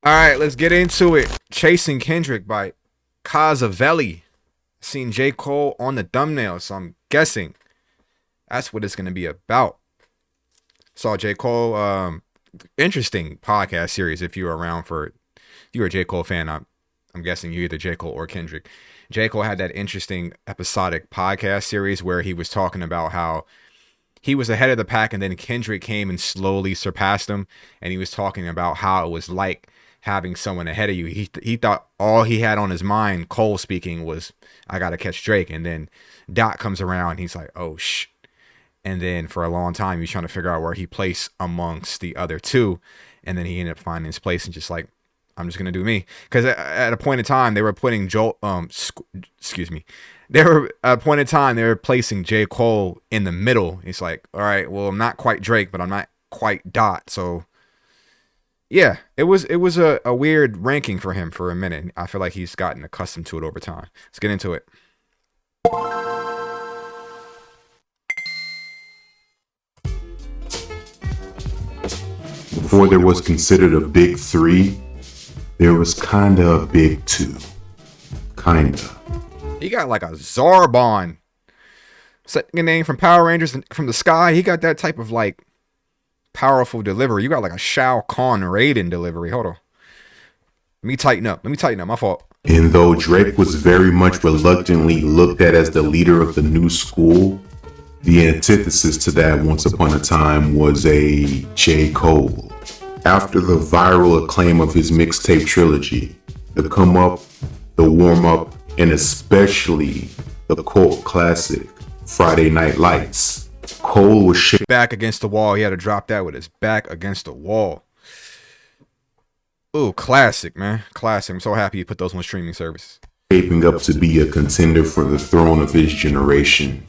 All right, let's get into it. Chasing Kendrick by Casavelli. Seen J. Cole on the thumbnail, so I'm guessing that's what it's going to be about. Saw J. Cole, interesting podcast series if you were around for, if you're a J. Cole fan, I'm guessing you're either J. Cole or Kendrick. J. Cole had that interesting episodic podcast series where he was talking about how he was ahead of the pack and then Kendrick came and slowly surpassed him. And he was talking about how it was like having someone ahead of you. He thought all he had on his mind, Cole speaking, was I gotta catch Drake. And then Dot comes around and he's like, oh shh. And then for a long time he's trying to figure out where he placed amongst the other two. And then he ended up finding his place and just like, I'm just gonna do me. Because at a point in time they were putting They were at a point in time they were placing J. Cole in the middle. It's like, all right, well, I'm not quite Drake, but I'm not quite Dot. So yeah, it was a weird ranking for him for a minute. I feel like he's gotten accustomed to it over time. Let's get into it. Before there was considered a big three, there was kinda a big two. Kinda. He got like a Zarbon. Second name from Power Rangers from the sky. He got that type of like powerful delivery. You got like a Shao Kahn Raiden delivery. Hold on. Let me tighten up. My fault. And though Drake was very much reluctantly looked at as the leader of the new school, the antithesis to that once upon a time was a J. Cole. After the viral acclaim of his mixtape trilogy, the Come Up, the Warm Up, and especially the cult classic Friday Night Lights, Cole was back against the wall. He had to drop that with his back against the wall. Ooh, classic, man. Classic. I'm so happy you put those on streaming services. Shaping up to be a contender for the throne of his generation.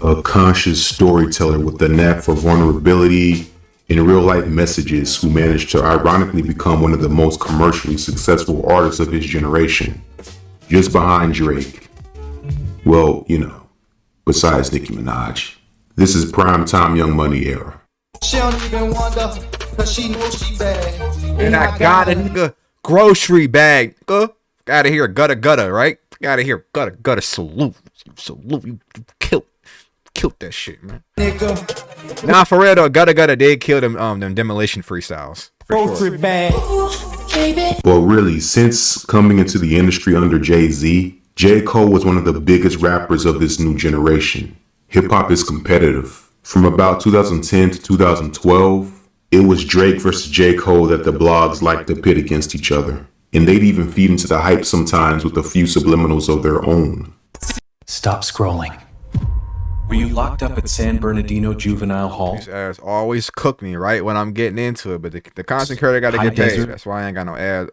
A conscious storyteller with the knack for vulnerability and real-life messages who managed to ironically become one of the most commercially successful artists of his generation. Just behind Drake. Well, you know, besides Nicki Minaj. This is prime time Young Money era. She don't even wonder, cause she knows she bad. And I got a nigga grocery bag. Gotta hear gutter, right? Gotta hear gutter salute. You killed that shit, man. Nigga. Nah, for real though, gutter did kill them demolition freestyles. Grocery bag. But really, since coming into the industry under Jay-Z, J. Cole was one of the biggest rappers of this new generation. Hip-hop is competitive. From about 2010 to 2012, it was Drake versus J. Cole that the blogs liked to pit against each other. And they'd even feed into the hype sometimes with a few subliminals of their own. Stop scrolling. Were you locked up at San Bernardino Juvenile Hall? These ads always cook me right when I'm getting into it, but the content creator got to get paid. That's why I ain't got no ad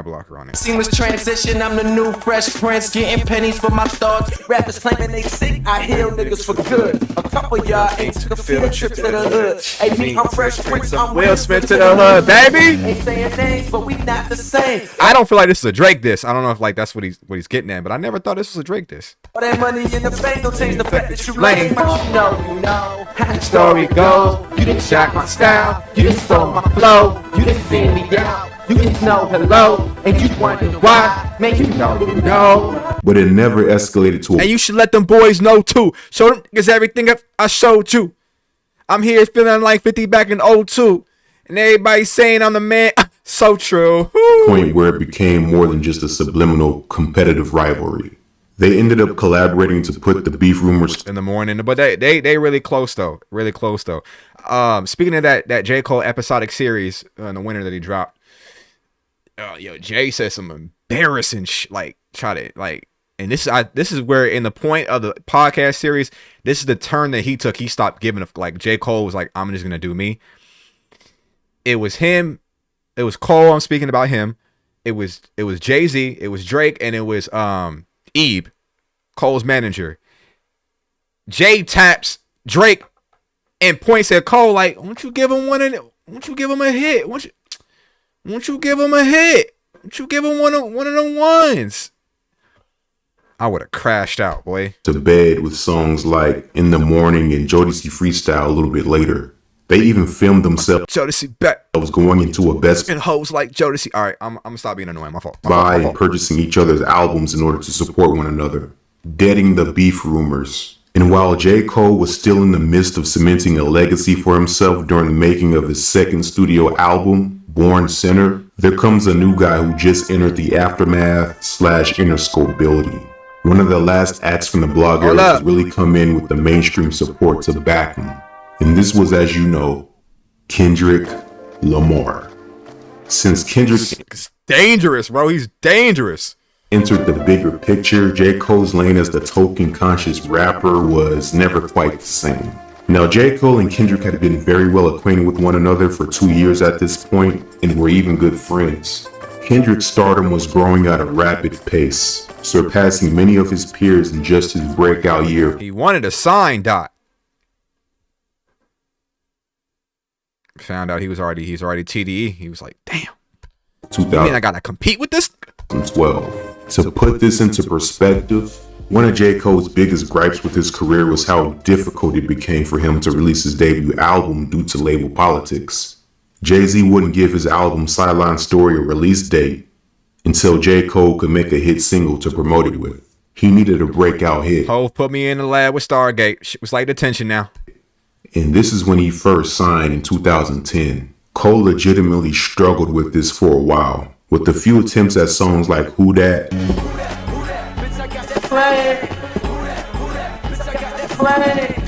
blocker on it. Seamless transition, I'm the new fresh prince, getting pennies for my thoughts. Rappers claiming they sick, I heal niggas for good. A couple y'all ain't took a field trip to the hood. Hey, me, I'm fresh prince, I'm Will Smith to the hood, baby. Ain't saying names, but we not the same. I don't feel like this is a Drake diss. I don't know if like that's what he's getting at, but I never thought this was a Drake diss. All that money in the bank don't change the fact that you lame. But you know how the Story goes, you didn't shock my style, you didn't stole my flow, you didn't see me down, you didn't know hello, and you wonder why, man, you know. But it never escalated to and you should let them boys know too. Show them niggas everything I showed you. I'm here feeling like 50 back in 02, and everybody saying I'm the man. So true. a point where it became more than just a subliminal competitive rivalry. They ended up collaborating to put the beef rumors in the morning, but they really close though. Speaking of that J. Cole episodic series in the winter that he dropped, Jay said some embarrassing and this is where in the point of the podcast series, this is the turn that he took. He stopped giving like J. Cole was like, I'm just gonna do me. It was him, it was Cole. I'm speaking about him. It was Jay-Z, it was Drake, and it was Ebe, Cole's manager. Jay taps Drake and points at Cole like, won't you give him a hit? Won't you give him a hit? Won't you give him one of them ones? I would have crashed out, boy. To bed with songs like In the Morning and Jodeci Freestyle a little bit later. They even filmed themselves Jodeci back going into a Best and hoes like Jodeci. All right, I'm gonna stop being annoying. My fault. Buy and purchasing each other's albums in order to support one another, deading the beef rumors. And while J. Cole was still in the midst of cementing a legacy for himself during the making of his second studio album, Born Sinner, there comes a new guy who just entered the aftermath/Interscope building. One of the last acts from the blog era has really come in with the mainstream support to back him. And this was, as you know, Kendrick Lamar. Since Kendrick It's dangerous, bro. He's dangerous. entered the bigger picture, J. Cole's lane as the token conscious rapper was never quite the same. Now, J. Cole and Kendrick had been very well acquainted with one another for 2 years at this point and were even good friends. Kendrick's stardom was growing at a rapid pace, surpassing many of his peers in just his breakout year. He wanted to sign Dot. Found out he's already TDE. He was like, damn. You mean I gotta compete with this? 2012. To put this into perspective, one of J. Cole's biggest gripes with his career was how difficult it became for him to release his debut album due to label politics. Jay-Z wouldn't give his album Sideline Story a release date until J. Cole could make a hit single to promote it with. He needed a breakout hit. Hov put me in the lab with Stargate. Shit was like detention now. And this is when he first signed in 2010. Cole legitimately struggled with this for a while, with a few attempts at songs like Who Dat,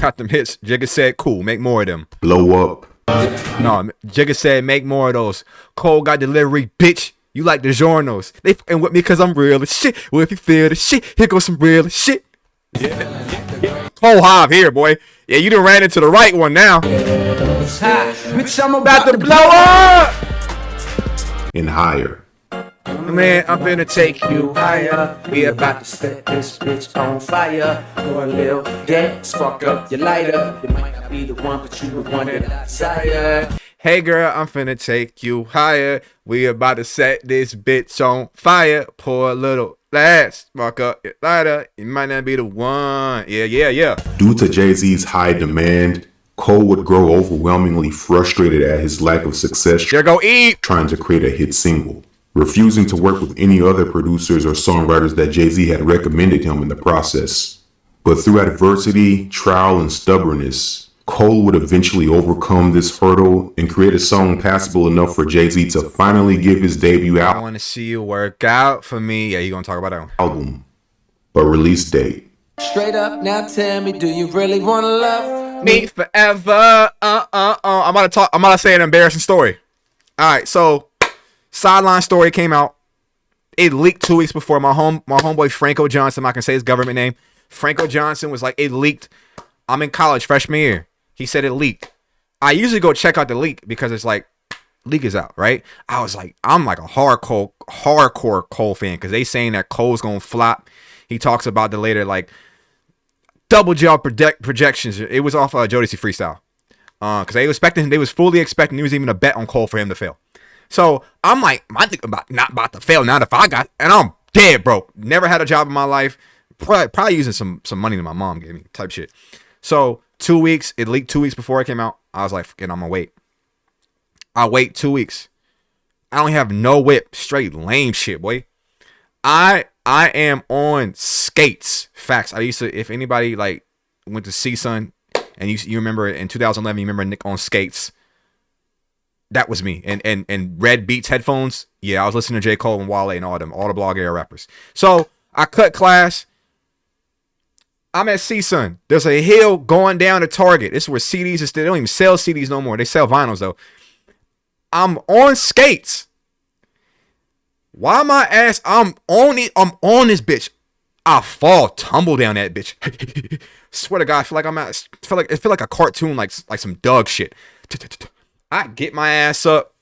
Got them hits. Jigga said, cool, make more of them. Blow Up, No, Jigga said, make more of those. Cole got delivery, bitch. You like the journals. They fucking with me cause I'm real as shit. Well, if you feel the shit, here goes some real as shit. Cole Hive here, boy. Yeah, you done ran into the right one now. Bitch, I'm about to blow up. and Higher. Man, I'm finna take you higher. We about to set this bitch on fire. Pour a little gas, spark up your lighter. You might not be the one, but you the one that I desire. Hey girl, I'm finna take you higher. We about to set this bitch on fire. Pour a little gas, spark up your lighter. You might not be the one. Yeah. Due to Jay-Z's high demand, Cole would grow overwhelmingly frustrated at his lack of success There go eat. trying to create a hit single, refusing to work with any other producers or songwriters that Jay-Z had recommended him in the process. But through adversity, trial, and stubbornness, Cole would eventually overcome this hurdle and create a song passable enough for Jay-Z to finally give his debut I wanna see you work out for me. Yeah, you gonna talk about that one. album a release date. Straight up, now tell me, do you really wanna love Me forever. I'm about to say an embarrassing story. All right, so Sideline Story came out. It leaked 2 weeks before. My homeboy Franco Johnson, I can say his government name. Franco Johnson was like, it leaked. I'm in college, freshman year. He said it leaked. I usually go check out the leak because it's like, leak is out, right? I was like, I'm like a hardcore Cole fan because they saying that Cole's gonna flop. He talks about the later like double job projections. It was off Jodeci Freestyle. Because they was fully expecting there was even a bet on Cole for him to fail. So I'm like, my nigga not about to fail. Not if I got, and I'm dead broke. Never had a job in my life. Probably using some money that my mom gave me type shit. So 2 weeks, it leaked 2 weeks before it came out. I was like, fuck it, I'm gonna wait. I wait 2 weeks. I don't have no whip. Straight lame shit, boy. I am on skates. Facts. I used to, if anybody like went to CSUN and you remember in 2011, you remember Nick on skates. That was me. And Red Beats headphones. Yeah, I was listening to J. Cole and Wale and all the blog era rappers. So I cut class. I'm at CSUN. There's a hill going down to Target. This is where CDs is. They don't even sell CDs no more. They sell vinyls though. I'm on skates. Why my ass? I'm on it. I'm on this bitch. I fall, tumble down that bitch. Swear to God, I feel like it feel like a cartoon, like some dog shit. I get my ass up,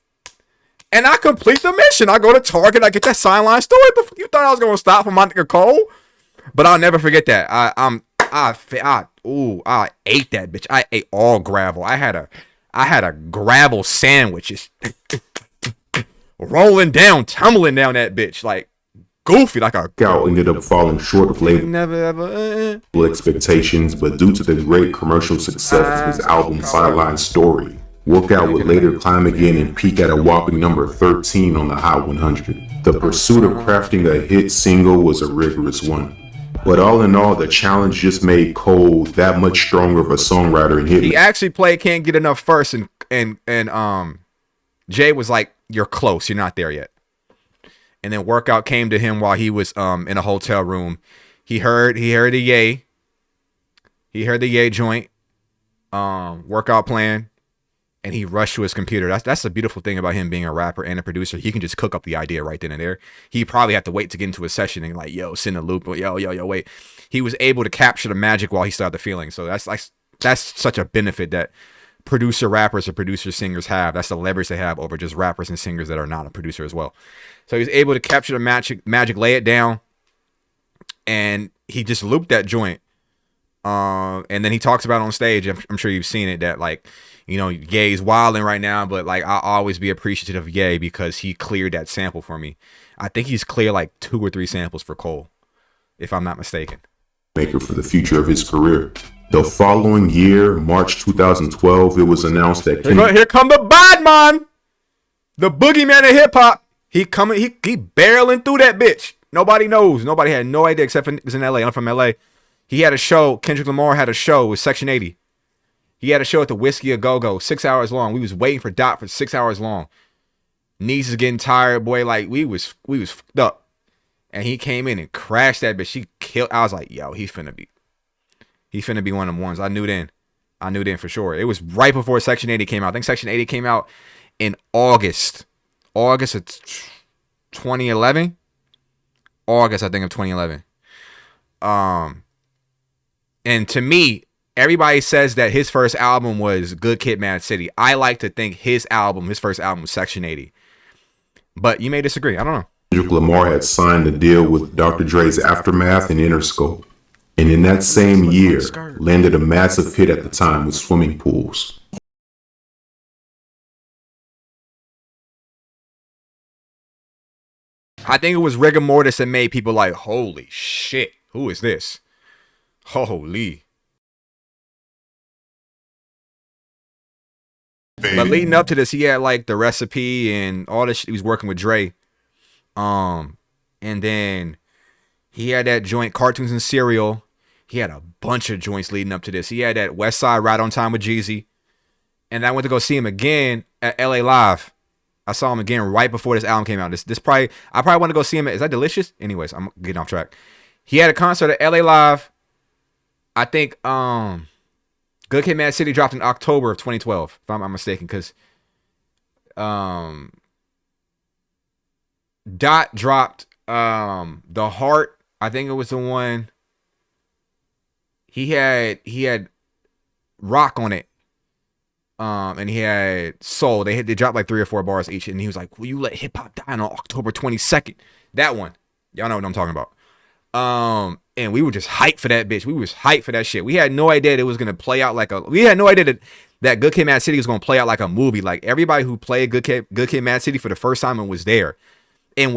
and I complete the mission. I go to Target. I get that Sideline Story. You thought I was gonna stop for my nigga Cole, but I'll never forget that. I ate that bitch. I ate all gravel. I had a gravel sandwich, just rolling down, tumbling down that bitch like goofy, like a Gal ended up falling short of label never ever. expectations, but due to the great commercial success of his album Sideline Story, Workout would later climb again and peak at a whopping number 13 on the Hot 100. The pursuit of crafting a hit single was a rigorous one. But all in all, the challenge just made Cole that much stronger of a songwriter and hitman. He actually played Can't Get Enough first, and Jay was like, "You're close, you're not there yet." And then Workout came to him while he was in a hotel room. He heard the Ye. He heard the Ye joint, Workout playing, and he rushed to his computer. That's the beautiful thing about him being a rapper and a producer. He can just cook up the idea right then and there. He probably had to wait to get into a session and like, yo, send a loop, yo, wait. He was able to capture the magic while he started the feeling. So that's such a benefit that producer rappers or producer singers have. That's the leverage they have over just rappers and singers that are not a producer as well. So he's able to capture the magic, lay it down, and he just looped that joint. And then he talks about it on stage. I'm sure you've seen it that like, you know, Ye's wilding right now, but like I'll always be appreciative of Ye because he cleared that sample for me. I think he's cleared like 2 or 3 samples for Cole, if I'm not mistaken. Maker for the future of his career. The following year, March 2012, it was announced that Here come the bad man, the boogeyman of hip hop. He barreling through that bitch. Nobody knows. Nobody had no idea except for niggas in LA. I'm from LA. He had a show. Kendrick Lamar had a show with Section 80. He had a show at the Whiskey A Go-Go, 6 hours long. We was waiting for Dot for 6 hours long. Niece is getting tired, boy. Like we was fucked up. And he came in and crashed that bitch. She killed. I was like, yo, he finna be one of them ones. I knew then for sure. It was right before Section 80 came out. I think Section 80 came out in August of 2011. August, I think, of 2011. And to me, everybody says that his first album was Good Kid, Mad City. I like to think his first album was Section 80. But you may disagree. I don't know. Kendrick Lamar had signed a deal with Dr. Dre's Aftermath and Interscope. And in that same year, landed a massive hit at the time with Swimming Pools. I think it was rigor mortis that made people like, holy shit, who is this? Holy. But leading up to this, he had like the recipe and all this shit. He was working with Dre. And then he had that joint, Cartoons and Cereal. He had a bunch of joints leading up to this. He had that West Side Right on Time with Jeezy. And I went to go see him again at LA Live. I saw him again right before this album came out. I probably want to go see him. Is that Delicious? Anyways, I'm getting off track. He had a concert at LA Live. I think Good Kid, Mad City dropped in October of 2012, if I'm not mistaken, because Dot dropped The Heart. I think it was the one. He had Rock on it. And he had Soul. They dropped like 3 or 4 bars each, and he was like, "Will you let hip hop die on October 22nd?" That one, y'all know what I'm talking about. And we were just hyped for that bitch. We was hyped for that shit. We had no idea that it was gonna play out like we had no idea that Good Kid, Mad City was gonna play out like a movie. Like everybody who played Good Kid, Mad City for the first time and was there and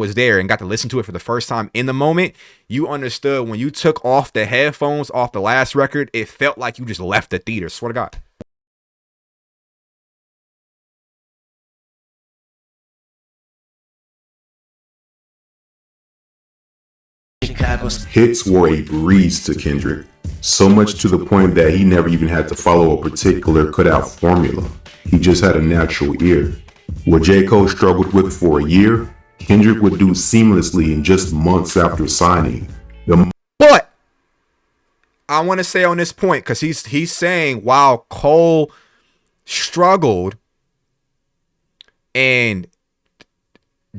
got to listen to it for the first time in the moment, you understood when you took off the headphones off the last record, it felt like you just left the theater. Swear to God. Hits were a breeze to Kendrick, so much to the point that he never even had to follow a particular cutout formula. He just had a natural ear. What J. Cole struggled with for a year, Kendrick would do seamlessly in just months after signing. But I want to say on this point, because he's saying while Cole struggled and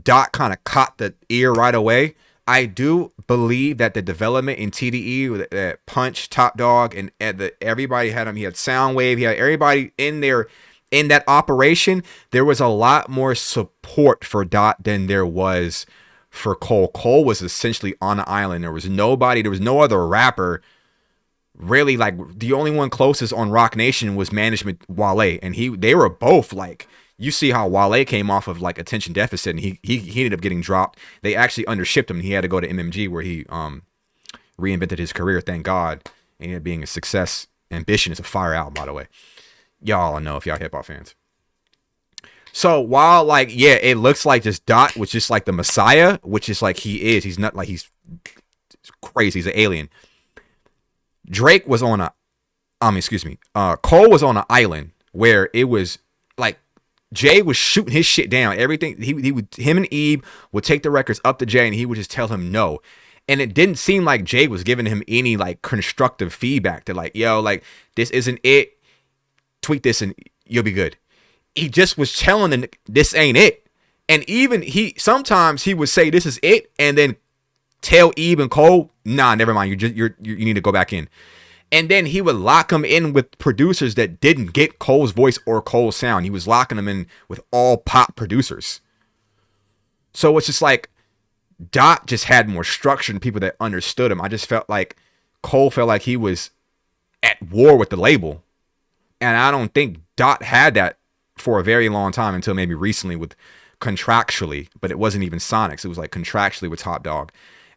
Dot kind of caught the ear right away, I do believe that the development in TDE, that Punch, Top Dog, and everybody had him. He had Soundwave. He had everybody in there in that operation. There was a lot more support for Dot than there was for Cole. Cole was essentially on an island. There was no other rapper really. Like the only one closest on Rock Nation was Management Wale, and they were both like. You see how Wale came off of like attention deficit, and he ended up getting dropped. They actually undershipped him. He had to go to MMG where he reinvented his career. Thank God, and ended up being a success. Ambition is a fire album, by the way. Y'all know if y'all hip hop fans. So while like, yeah, it looks like just Dot was just like the Messiah, which is like he is. He's not like he's crazy. He's an alien. Drake was on Cole was on an island where it was like Jay was shooting his shit down. Everything him and Ebe would take the records up to Jay and he would just tell him no. And it didn't seem like Jay was giving him any like constructive feedback to like, yo, like this isn't it. Tweak this and you'll be good. He just was telling them this ain't it. And even sometimes he would say this is it and then tell Ebe and Cole, nah, never mind. You need to go back in. And then he would lock them in with producers that didn't get Cole's voice or Cole's sound. He was locking them in with all pop producers. So it's just like Dot just had more structure and people that understood him. I just felt like Cole felt like he was at war with the label. And I don't think Dot had that for a very long time until maybe recently with contractually, but it wasn't even Sonics. It was like contractually with Top Dog.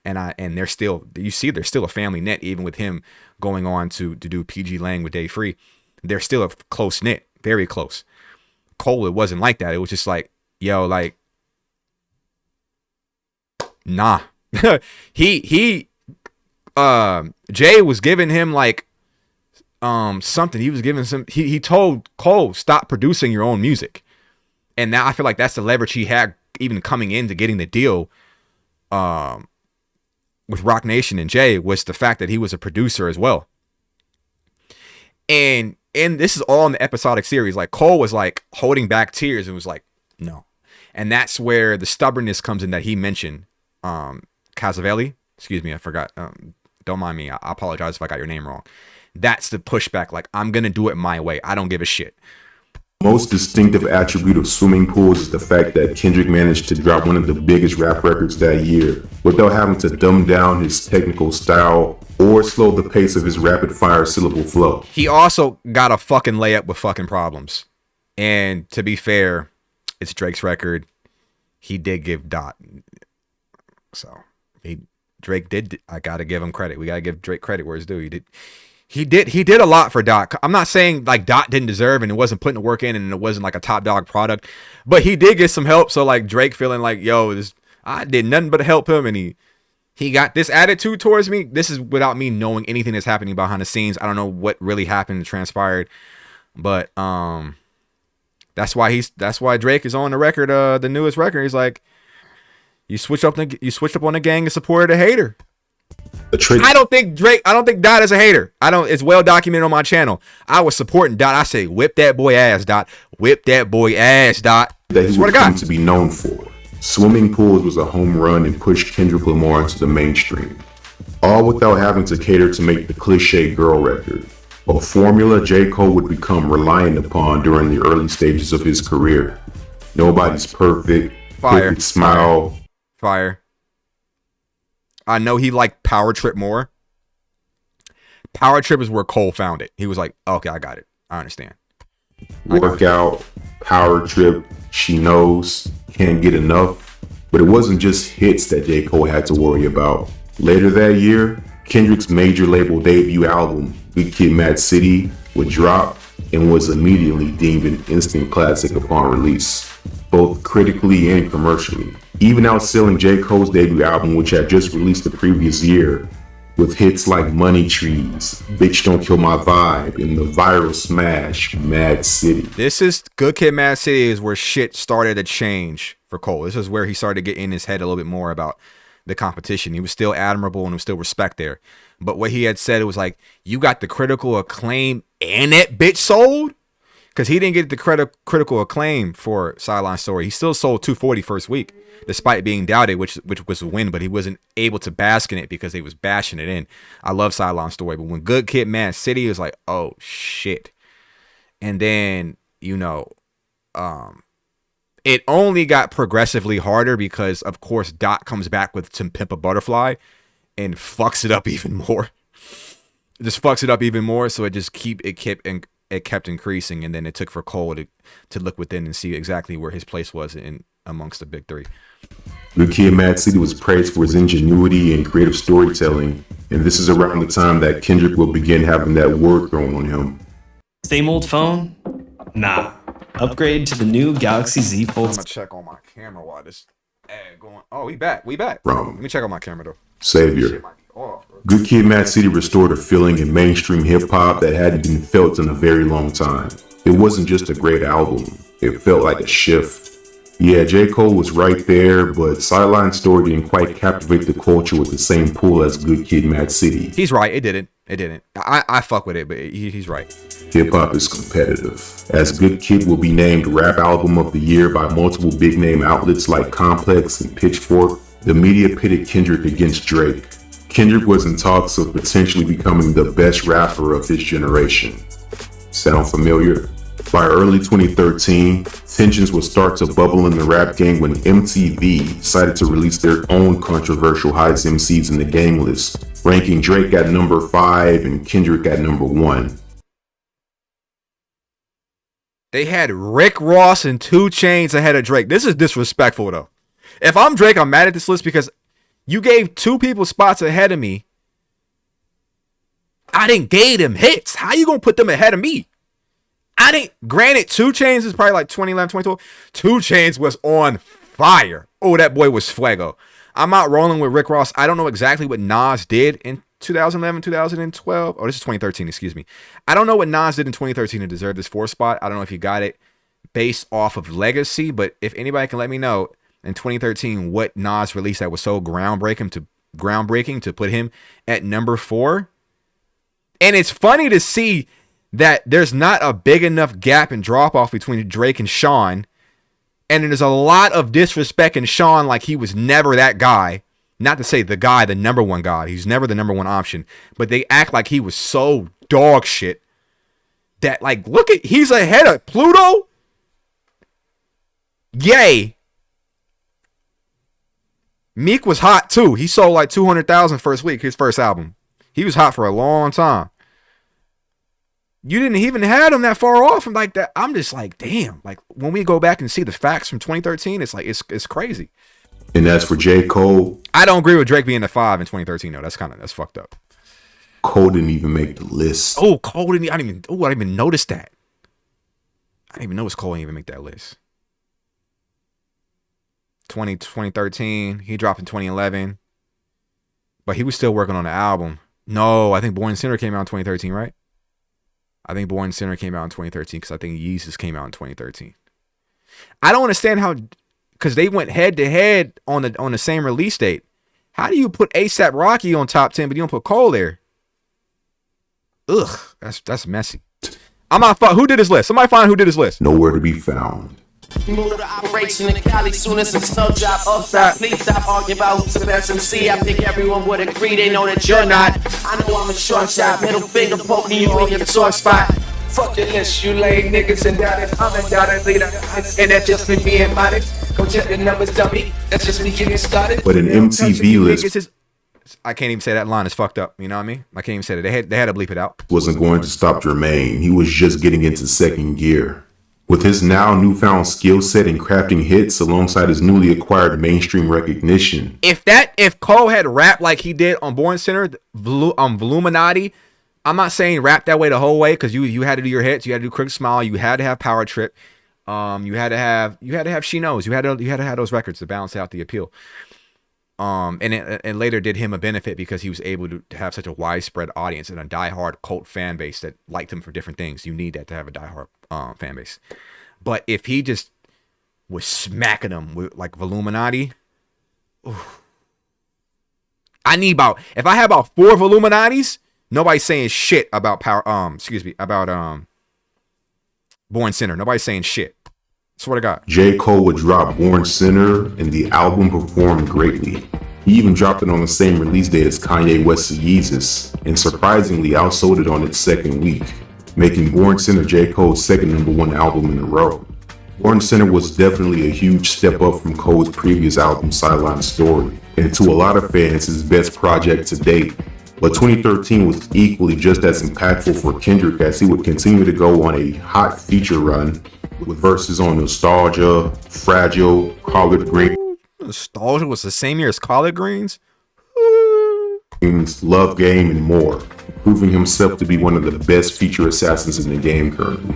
And they're still, you see, they're still a family knit, even with him going on to do PG Lang with Day Free. They're still a close knit, very close. Cole, it wasn't like that. It was just like, yo, like, nah. Jay was giving him like something. He was giving he told Cole, stop producing your own music. And now I feel like that's the leverage he had even coming into getting the deal with Rock Nation and Jay, was the fact that he was a producer as well. And this is all in the episodic series. Like Cole was like holding back tears and was like, no. And that's where the stubbornness comes in that he mentioned. Casavelli, excuse me, I forgot. Don't mind me. I apologize if I got your name wrong. That's the pushback. Like, I'm going to do it my way. I don't give a shit. Most distinctive attribute of Swimming Pools is the fact that Kendrick managed to drop one of the biggest rap records that year without having to dumb down his technical style or slow the pace of his rapid fire syllable flow. He also got a fucking layup with fucking problems. And to be fair, it's Drake's record. He did give Dot. So Drake did. I got to give him credit. We got to give Drake credit where it's due. He did a lot for Dot. I'm not saying like Dot didn't deserve and it wasn't putting the work in and it wasn't like a Top Dog product, but he did get some help. So like Drake feeling like, yo, I did nothing but help him, and he got this attitude towards me. This is without me knowing anything that's happening behind the scenes. I don't know what really happened and transpired, but that's why Drake is on the record, the newest record. He's like, you switched up on the gang and supported a hater. I don't think Dot is a hater. It's well documented on my channel. I was supporting Dot. I say, whip that boy ass, Dot. Whip that boy ass, Dot. That he would come to be known for. Swimming Pools was a home run and pushed Kendrick Lamar into the mainstream. All without having to cater to make the cliche girl record. A formula J. Cole would become reliant upon during the early stages of his career. Nobody's perfect. Fire. Perfect smile. Fire. I know he liked Power Trip more. Power Trip is where Cole found it. He was like, okay, I got it. I understand. Workout, Power Trip, She Knows, Can't Get Enough. But it wasn't just hits that J. Cole had to worry about. Later that year, Kendrick's major label debut album, Good Kid, Mad City, would drop and was immediately deemed an instant classic upon release, both critically and commercially, even outselling J. Cole's debut album, which had just released the previous year, with hits like Money Trees, Bitch Don't Kill My Vibe, and the viral smash Mad City. This is Good Kid, Mad City is where shit started to change for Cole. This is where he started to get in his head a little bit more about the competition. He was still admirable and there was still respect there. But what he had said, it was like, you got the critical acclaim and that bitch sold? Because he didn't get the critical acclaim for Sideline Story. He still sold 240 first week, despite being doubted, which was a win, but he wasn't able to bask in it because they was bashing it in. I love Sideline Story, but when Good Kid, Mad City, it was like, oh shit. And then, it only got progressively harder because, of course, Dot comes back with some Pimp a Butterfly and fucks it up even more. It just fucks it up even more, so it kept increasing, and then it took for Cole to look within and see exactly where his place was in amongst the big three. Good Kid, Mad City was praised for his ingenuity and creative storytelling, and this is around the time that Kendrick will begin having that word thrown on him. Same old phone? Nah. Upgrade to the new Galaxy Z Fold. I'm gonna check on my camera while this ad going. Oh, we back. Let From me check on my camera though. Savior. Shit might be off, bro. Good Kid, Mad City restored a feeling in mainstream hip hop that hadn't been felt in a very long time. It wasn't just a great album, it felt like a shift. Yeah, J. Cole was right there, but Sideline Story didn't quite captivate the culture with the same pull as Good Kid, Mad City. He's right. It didn't. I fuck with it, but he's right. Hip hop is competitive, as Good Kid will be named Rap Album of the Year by multiple big name outlets like Complex and Pitchfork. The media pitted Kendrick against Drake. Kendrick was in talks of potentially becoming the best rapper of his generation. Sound familiar? By early 2013, tensions would start to bubble in the rap game when MTV decided to release their own controversial highest MCs in the game list, ranking Drake at number 5 and Kendrick at number 1. They had Rick Ross and 2 Chainz ahead of Drake. This is disrespectful though. If I'm Drake, I'm mad at this list because you gave 2 people spots ahead of me. I didn't gave them hits. How you gonna put them ahead of me? Granted, 2 Chainz is probably like 2011, 2012. 2 Chainz was on fire. Oh, that boy was fuego. I'm not rolling with Rick Ross. I don't know exactly what Nas did in 2011, 2012. Oh, this is 2013, excuse me. I don't know what Nas did in 2013 to deserve this 4th spot. I don't know if he got it based off of legacy, but if anybody can let me know in 2013 what Nas released that was so groundbreaking to put him at number 4. And it's funny to see that there's not a big enough gap and drop off between Drake and Sean. And there's a lot of disrespect in Sean, like he was never that guy. Not to say the number one guy. He's never the number one option. But they act like he was so dog shit that, like, look at, he's ahead of Pluto. Yay. Meek was hot too. He sold like 200,000 first week, his first album. He was hot for a long time. You didn't even have him that far off from like that. I'm just like, damn. Like when we go back and see the facts from 2013, it's like it's crazy. And as for J. Cole, I don't agree with Drake being the 5 in 2013. though. That's fucked up. Cole didn't even make the list. Oh, Cole didn't. I didn't even notice that. I didn't even notice Cole didn't even make that list. 2013, he dropped in 2011, but he was still working on the album. No, I think Born Sinner came out in 2013, right? I think Born Sinner came out in 2013 because I think Yeezus came out in 2013. I don't understand how, because they went head to head on the same release date. How do you put A$AP Rocky on top 10, but you don't put Cole there? Ugh, that's messy. I'm not. Who did this list? Somebody find who did this list. Nowhere to be found. Move to operation in Cali soon as some snow drop upside. Please stop arguing about who's the best MC. I think everyone would agree they know that you're not. I know I'm a short shot, middle finger poking you in your sore spot. Fuck your list, you lame niggas and down it. I'm a down leader, and that's just me being modest. Go check the numbers, dummy. That's just me getting started. But an MTV list I can't even say that line is fucked up. You know what I mean? I can't even say that. They had to bleep it out. wasn't going to stop Jermaine. He was just getting into second gear. With his now newfound skill set in crafting hits alongside his newly acquired mainstream recognition. If Cole had rapped like he did on Born Sinner, Voluminati, I'm not saying rap that way the whole way because you had to do your hits, you had to do Crooked Smile, you had to have Power Trip, you had to have She Knows, you had to have those records to balance out the appeal. And later did him a benefit because he was able to have such a widespread audience and a diehard cult fan base that liked him for different things. You need that to have a diehard fan base. But if he just was smacking them with like Voluminati, oof. If I have about 4 Voluminatis, nobody's saying shit about Born Sinner. Nobody's saying shit. Swear to God. J. Cole would drop Born Sinner and the album performed greatly. He even dropped it on the same release date as Kanye West's Yeezus and surprisingly outsold it on its second week, making Born Sinner J. Cole's second #1 album in a row. Born Sinner was definitely a huge step up from Cole's previous album Sideline Story, and to a lot of fans his best project to date. But 2013 was equally just as impactful for Kendrick as he would continue to go on a hot feature run with verses on Nostalgia, Fragile, Collard Greens. Nostalgia was the same year as Collard Greens? Love Game, and more, proving himself to be one of the best feature assassins in the game currently.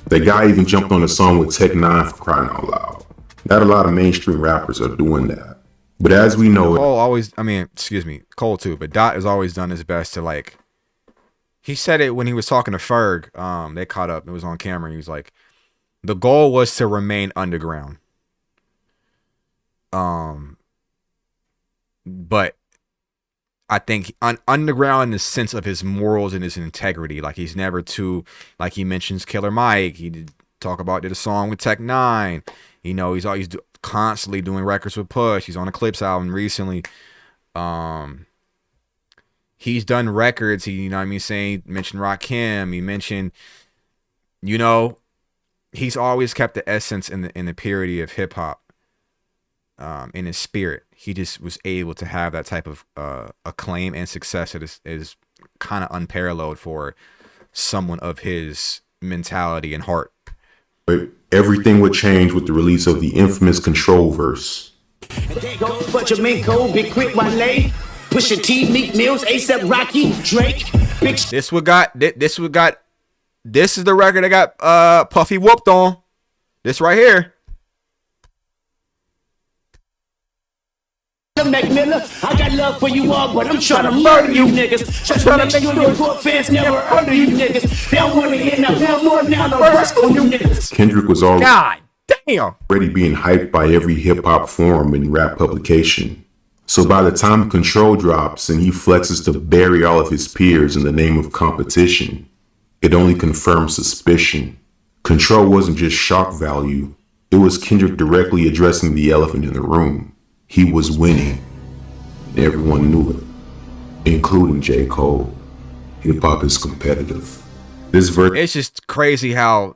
The guy even jumped on a song with Tech Nine for crying out loud. Not a lot of mainstream rappers are doing that. But as we know, Cole too, but Dot has always done his best to like. He said it when he was talking to Ferg. They caught up. It was on camera. He was like, the goal was to remain underground. But I think underground in the sense of his morals and his integrity. Like he's never too, like he mentions Killer Mike. He did a song with Tech Nine. You know, he's always constantly doing records with Push. He's on a Clips album recently. He's done records. He mentioned Rakim. He mentioned, he's always kept the essence and the purity of hip hop in his spirit. He just was able to have that type of acclaim and success that is kind of unparalleled for someone of his mentality and heart. But everything would change with the release of the infamous Control verse. But Jamaica, Big Quick, Wale, Pusha T, Meek Mills, A$AP Rocky, Drake. This is the record that got Puffy whooped on. This right here. Mac Miller, I got love for you all, but I'm trying to murder you niggas. Trying to make sure your good fans never under you niggas. They don't want to hear nothing more now. The worst on you niggas. Kendrick was already damn being hyped by every hip hop forum and rap publication. So by the time Control drops and he flexes to bury all of his peers in the name of competition, it only confirms suspicion. Control wasn't just shock value. It was Kendrick directly addressing the elephant in the room. He was winning. Everyone knew it, including J. Cole. Hip hop is competitive. It's just crazy how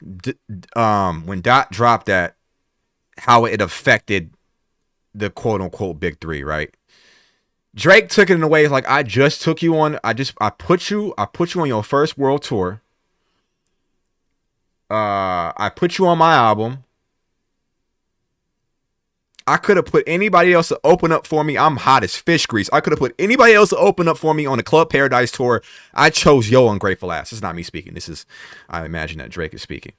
when Dot dropped that, how it affected the quote unquote big three, right? Drake took it in a way like, I put you on your first world tour. I put you on my album. I could have put anybody else to open up for me. I'm hot as fish grease. I could have put anybody else to open up for me on the Club Paradise tour. I chose Yo Ungrateful Ass. This is not me speaking. This is, I imagine that Drake is speaking.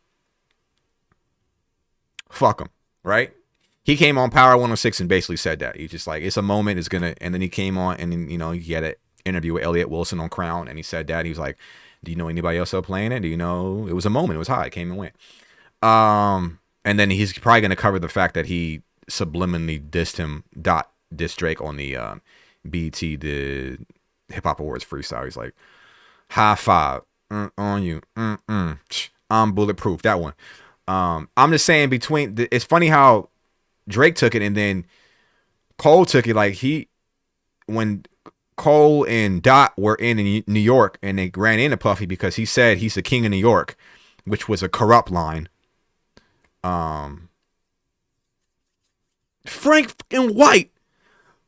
Fuck him, right? He came on Power 106 and basically said that. He just like, it's a moment, and then he came on and then, he had an interview with Elliot Wilson on Crown and he said that. He was like, do you know anybody else up playing it? Do you know? It was a moment. It was high. It came and went. And then he's probably going to cover the fact that he subliminally dissed Drake on the BET, the Hip Hop Awards freestyle. He's like, high five on you. I'm bulletproof. That one. I'm just saying it's funny how Drake took it and then Cole took it. Like when Cole and Dot were in New York and they ran into Puffy because he said he's the king of New York, which was a corrupt line. Frank and White,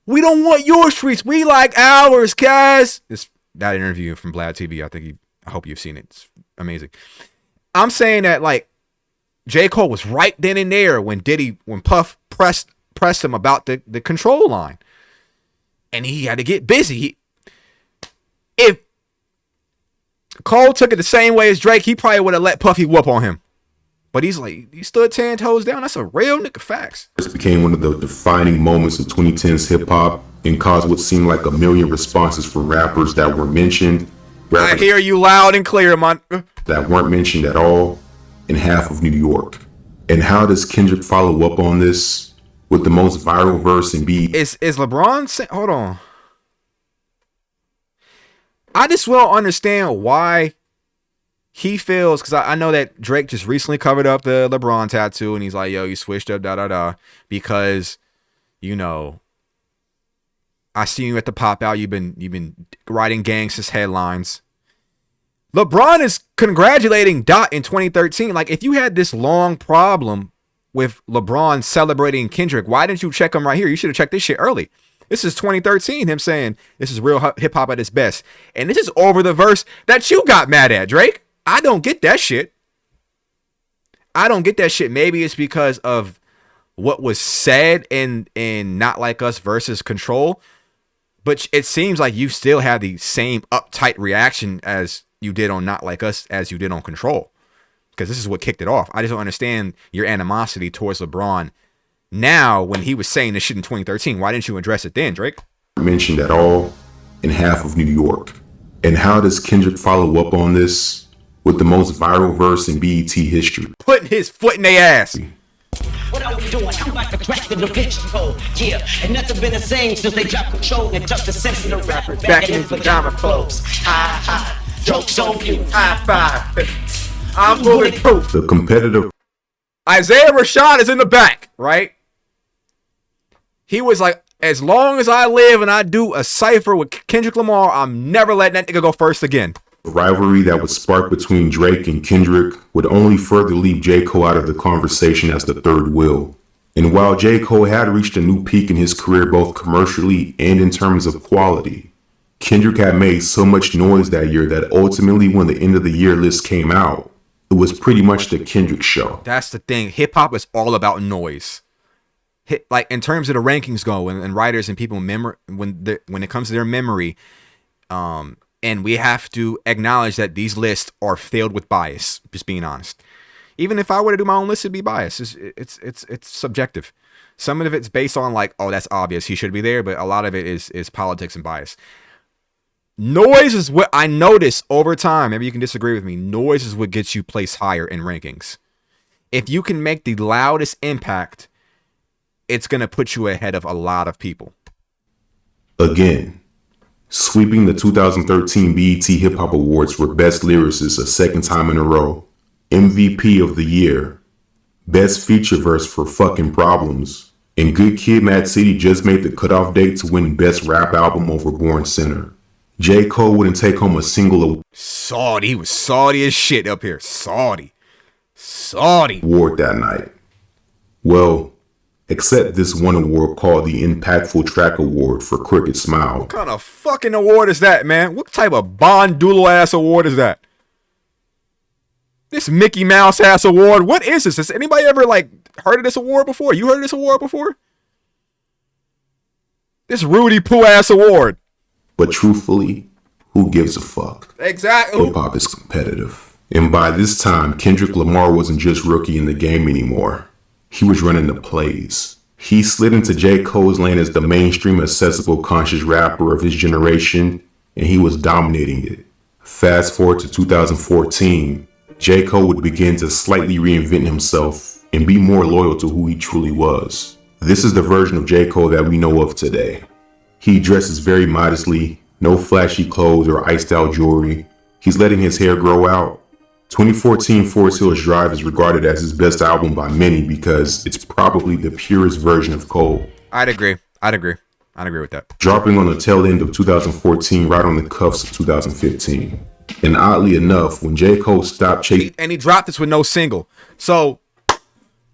we don't want your streets, we like ours, guys. That interview from Vlad TV, I hope you've seen it. It's amazing. I'm saying that like J. Cole was right then and there when Puff pressed him about the Control line, and he had to get busy. If Cole took it the same way as Drake, he probably would have let Puffy whoop on him. But he stood 10 toes down. That's a real nigga facts. This became one of the defining moments of 2010s hip hop and caused what seemed like a million responses from rappers that were mentioned. I hear you loud and clear, man. That weren't mentioned at all in half of New York. And how does Kendrick follow up on this with the most viral verse in B? Is LeBron saying, hold on. I just will understand why he feels, because I know that Drake just recently covered up the LeBron tattoo and he's like, yo, you switched up, because, I see you at the pop out. You've been writing gangsters headlines. LeBron is congratulating Dot in 2013. Like, if you had this long problem with LeBron celebrating Kendrick, why didn't you check him right here? You should have checked this shit early. This is 2013, him saying this is real hip hop at its best. And this is over the verse that you got mad at, Drake. I don't get that shit. Maybe it's because of what was said in Not Like Us versus Control. But it seems like you still have the same uptight reaction as you did on Not Like Us as you did on Control, because this is what kicked it off. I just don't understand your animosity towards LeBron now when he was saying this shit in 2013. Why didn't you address it then, Drake? Mentioned at all in half of New York. And how does Kendrick follow up on this? With the most viral verse in BET history. Putting his foot in their ass. What are we doing? I'm about to crack the Da Vinci Code. Yeah, and nothing been the same since they dropped Control and touched the sense of the rapper back in his pajama clothes. Ha ha, jokes on you. High five. I'm bulletproof. The competitive Isaiah Rashad is in the back, right? He was like, as long as I live and I do a cypher with Kendrick Lamar, I'm never letting that nigga go first again. The rivalry that was sparked between Drake and Kendrick would only further leave J. Cole out of the conversation as the third wheel. And while J. Cole had reached a new peak in his career both commercially and in terms of quality, Kendrick had made so much noise that year that ultimately when the end of the year list came out, it was pretty much the Kendrick show. That's the thing. Hip hop is all about noise. Like in terms of the rankings go and writers and people when it comes to their memory, and we have to acknowledge that these lists are filled with bias, just being honest. Even if I were to do my own list, it'd be biased. It's subjective. Some of it's based on like, oh, that's obvious, he should be there, but a lot of it is politics and bias. Noise is what I notice over time. Maybe you can disagree with me. Noise is what gets you placed higher in rankings. If you can make the loudest impact, it's going to put you ahead of a lot of people. Again, sweeping the 2013 BET Hip Hop Awards for Best Lyricist a second time in a row, MVP of the Year, Best Feature Verse for Fucking Problems, and Good Kid, Mad City just made the cutoff date to win Best Rap Album over Born Sinner. J. Cole wouldn't take home a single He was salty as shit up here. Salty. award that night. Well, except this one award called the Impactful Track Award for Crooked Smile. What kind of fucking award is that, man? What type of Bondulo ass award is that? This Mickey Mouse ass award? What is this? Has anybody ever like heard of this award before? You heard of this award before? This Rudy Poo ass award. But truthfully, who gives a fuck? Exactly. Hip hop is competitive. And by this time, Kendrick Lamar wasn't just rookie in the game anymore. He was running the plays. He slid into J. Cole's lane as the mainstream accessible conscious rapper of his generation, and he was dominating it. Fast forward to 2014, J. Cole would begin to slightly reinvent himself and be more loyal to who he truly was. This is the version of J. Cole that we know of today. He dresses very modestly, no flashy clothes or iced out jewelry. He's letting his hair grow out. 2014 Forest Hills Drive is regarded as his best album by many because it's probably the purest version of Cole. I'd agree with that. Dropping on the tail end of 2014, right on the cuffs of 2015. And oddly enough, when J. Cole stopped chasing... And he dropped this with no single. So,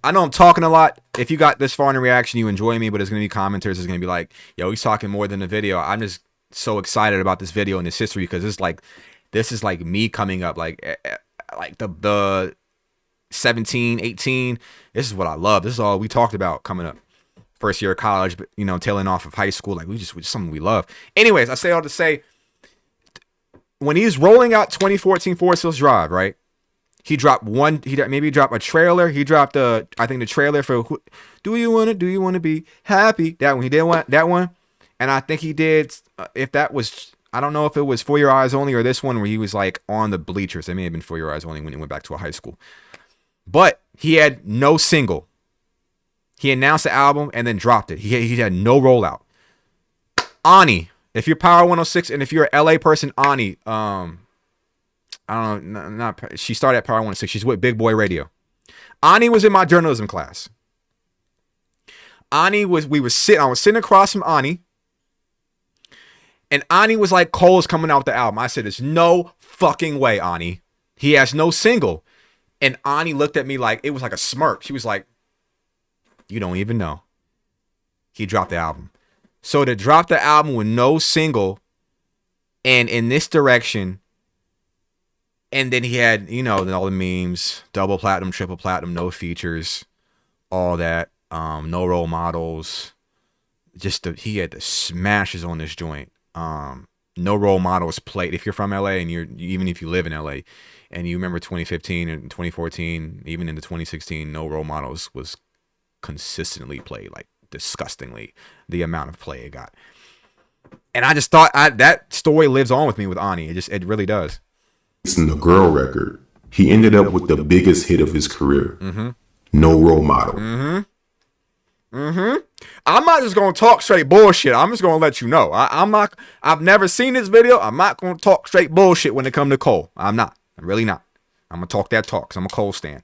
I know I'm talking a lot. If you got this far in the reaction, you enjoy me, but there's going to be commenters that's going to be like, yo, he's talking more than the video. I'm just so excited about this video and this history because this is like me coming up, like the 17, 18. This is what I love. This is all we talked about coming up. First year of college, but tailing off of high school. Like we just something we love. Anyways, I say all to say, when he's rolling out 2014 Forest Hills Drive, right? He dropped one. He dropped a trailer. He dropped I think the trailer for Do You Wanna Be Happy? That one. He did that one, and I think he did. If that was, I don't know if it was For Your Eyes Only or this one where he was like on the bleachers. It may have been For Your Eyes Only when he went back to a high school. But he had no single. He announced the album and then dropped it. He had no rollout. Ani, if you're Power 106 and if you're an LA person, Ani, I don't know, she started at Power 106. She's with Big Boy Radio. Ani was in my journalism class. I was sitting across from Ani. And Ani was like, Cole's coming out with the album. I said, there's no fucking way, Ani. He has no single. And Ani looked at me like, it was like a smirk. She was like, you don't even know. He dropped the album. So to drop the album with no single and in this direction, and then he had, all the memes, double platinum, triple platinum, no features, all that, no role models. He had the smashes on this joint. no role models played. If you're from LA and even if you live in LA and you remember 2015 and 2014, even into 2016, no role models was consistently played, like disgustingly, the amount of play it got. And I just thought that story lives on with me with Ani. It really does. In the Girl record, he ended up with the biggest hit of his career. No Role Model. I'm not just gonna talk straight bullshit. I'm just gonna let you know. I've never seen this video. I'm not gonna talk straight bullshit when it comes to Cole. I'm not. I'm really not. I'm gonna talk that talk because I'm a Cole stan.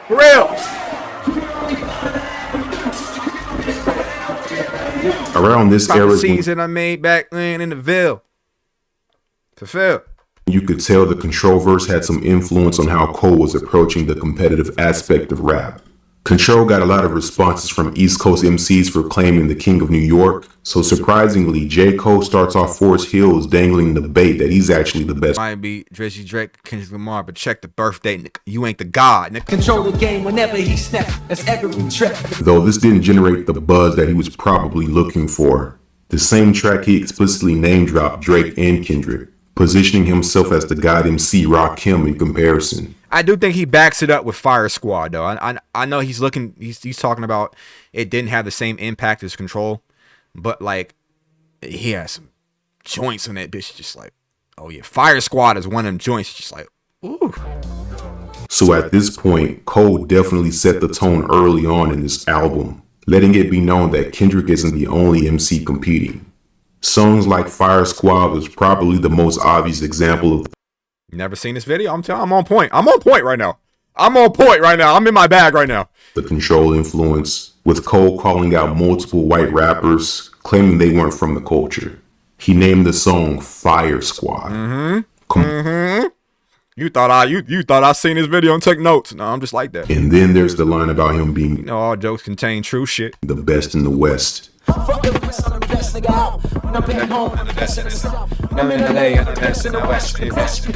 For real. Around this era, Prophecies that I made back then in the Ville. Fulfilled. You could tell the Control verse had some influence on how Cole was approaching the competitive aspect of rap. Control got a lot of responses from East Coast MCs for claiming the King of New York, so surprisingly, J. Cole starts off Forest Hills dangling the bait that he's actually the best. Might be Drizzy Drake, Kendrick Lamar, but check the birthday, nigga. You ain't the god, nigga. Control the game whenever he snap. That's every trip. Though this didn't generate the buzz that he was probably looking for. The same track he explicitly name-dropped Drake and Kendrick, positioning himself as the God MC Rakim in comparison. I do think he backs it up with Fire Squad, though. I know he's talking about it didn't have the same impact as Control, but like he has some joints on that bitch, just like, oh yeah, Fire Squad is one of them joints, just like, ooh. So at this point, Cole definitely set the tone early on in this album, letting it be known that Kendrick isn't the only MC competing. Songs like Fire Squad was probably the most obvious example of. Never seen this video. I'm on point. I'm on point right now. I'm in my bag right now. The Control influence, with Cole calling out multiple white rappers, claiming they weren't from the culture. He named the song Fire Squad. You thought I seen this video and took notes. No, I'm just like that. And then there's the line about him being all jokes contain true shit. The best in the West. Fuck the rest, I'm the best nigga out. When I'm back home, I'm the best in the South. When I'm in LA, I'm the best in the West. The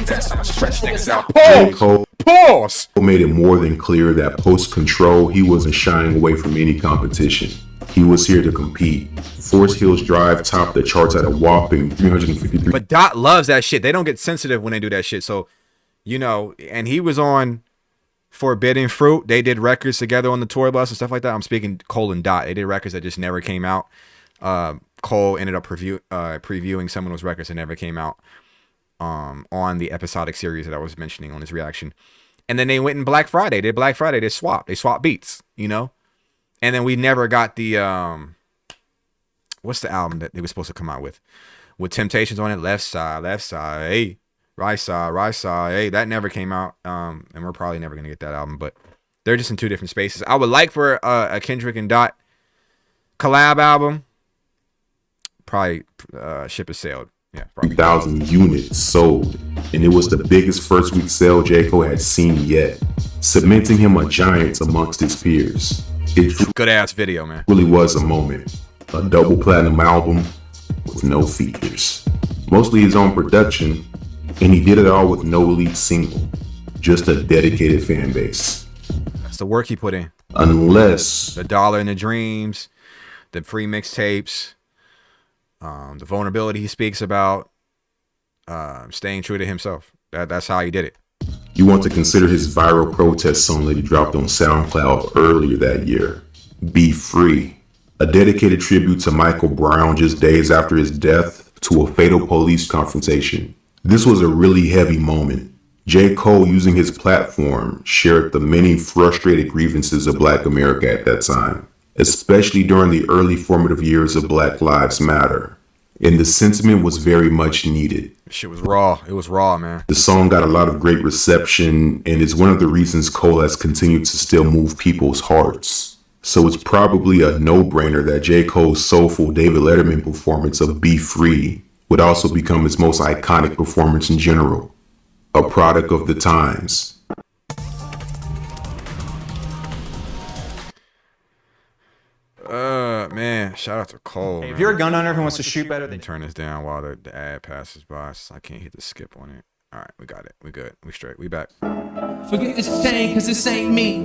best, I'm stretch niggas out. Pause. Cole made it more than clear that post-Control, he wasn't shying away from any competition. He was here to compete. Forest Hills Drive topped the charts at a whopping 353. But Dot loves that shit. They don't get sensitive when they do that shit. So, you know, and he was on Forbidden Fruit. They did records together on the tour bus and stuff like that. I'm speaking Cole and Dot. They did records that just never came out. Cole ended up previewing some of those records that never came out on the episodic series that I was mentioning on his reaction. And then they went in Black Friday. They swapped beats, you know? And then we never got the what's the album that they were supposed to come out with Temptations on it? Left side, hey. Right side, hey. That never came out. And we're probably never gonna get that album, but they're just in two different spaces. I would like for a Kendrick and Dot collab album. Probably ship has sailed. Yeah, 3,000 units sold, and it was the biggest first week sale J. Cole had seen yet, cementing him a giant amongst his peers. It good ass video, man. Really was a moment. A double platinum album with no features, mostly his own production, and he did it all with no lead single, just a dedicated fan base. That's the work he put in. Unless the Dollar and the Dreams, the free mixtapes, the vulnerability he speaks about, staying true to himself. That's how he did it. You want to consider his viral protest song that he dropped on SoundCloud earlier that year, Be Free, a dedicated tribute to Michael Brown just days after his death to a fatal police confrontation. This was a really heavy moment. J. Cole, using his platform, shared the many frustrated grievances of Black America at that time, especially during the early formative years of Black Lives Matter. And the sentiment was very much needed. Shit was raw. It was raw, man. The song got a lot of great reception, and is one of the reasons Cole has continued to still move people's hearts. So it's probably a no-brainer that J. Cole's soulful David Letterman performance of Be Free would also become his most iconic performance in general. A product of the times. Man, shout out to Cole. Hey, if you're a gun owner who wants to shoot better, then turn this down while the ad passes by. So I can't hit the skip on it. All right, we got it. We good. We straight. We back. Forget this shame, cause this ain't me.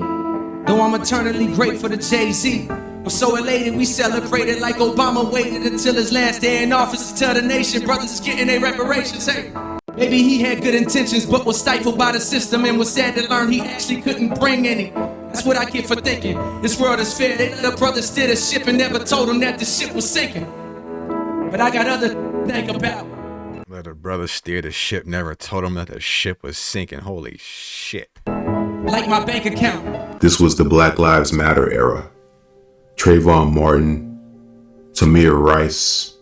Though I'm eternally great for the Jay-Z. was so elated we celebrated like Obama waited until his last day in office to tell the nation brothers is getting their reparations. Hey, maybe he had good intentions but was stifled by the system and was sad to learn he actually couldn't bring any. That's what I get for thinking this world is fair. They let a brother steer the ship and never told him that the ship was sinking. But I got other to think about. Let a brother steer the ship, never told him that the ship was sinking. Holy shit. Like my bank account. This was the Black Lives Matter era. Trayvon Martin, Tamir Rice,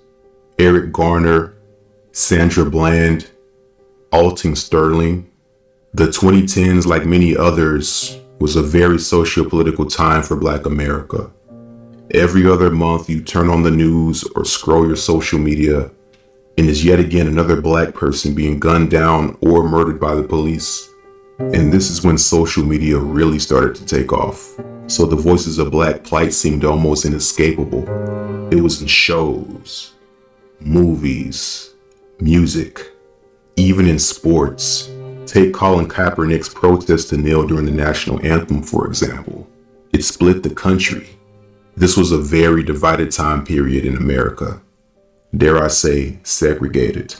Eric Garner, Sandra Bland, Alton Sterling. The 2010s, like many others, was a very socio-political time for Black America. Every other month you turn on the news or scroll your social media and is yet again another Black person being gunned down or murdered by the police. And this is when social media really started to take off. So the voices of Black plight seemed almost inescapable. It was in shows, movies, music, even in sports. Take Colin Kaepernick's protest to kneel during the national anthem, for example. It split the country. This was a very divided time period in America. Dare I say, segregated.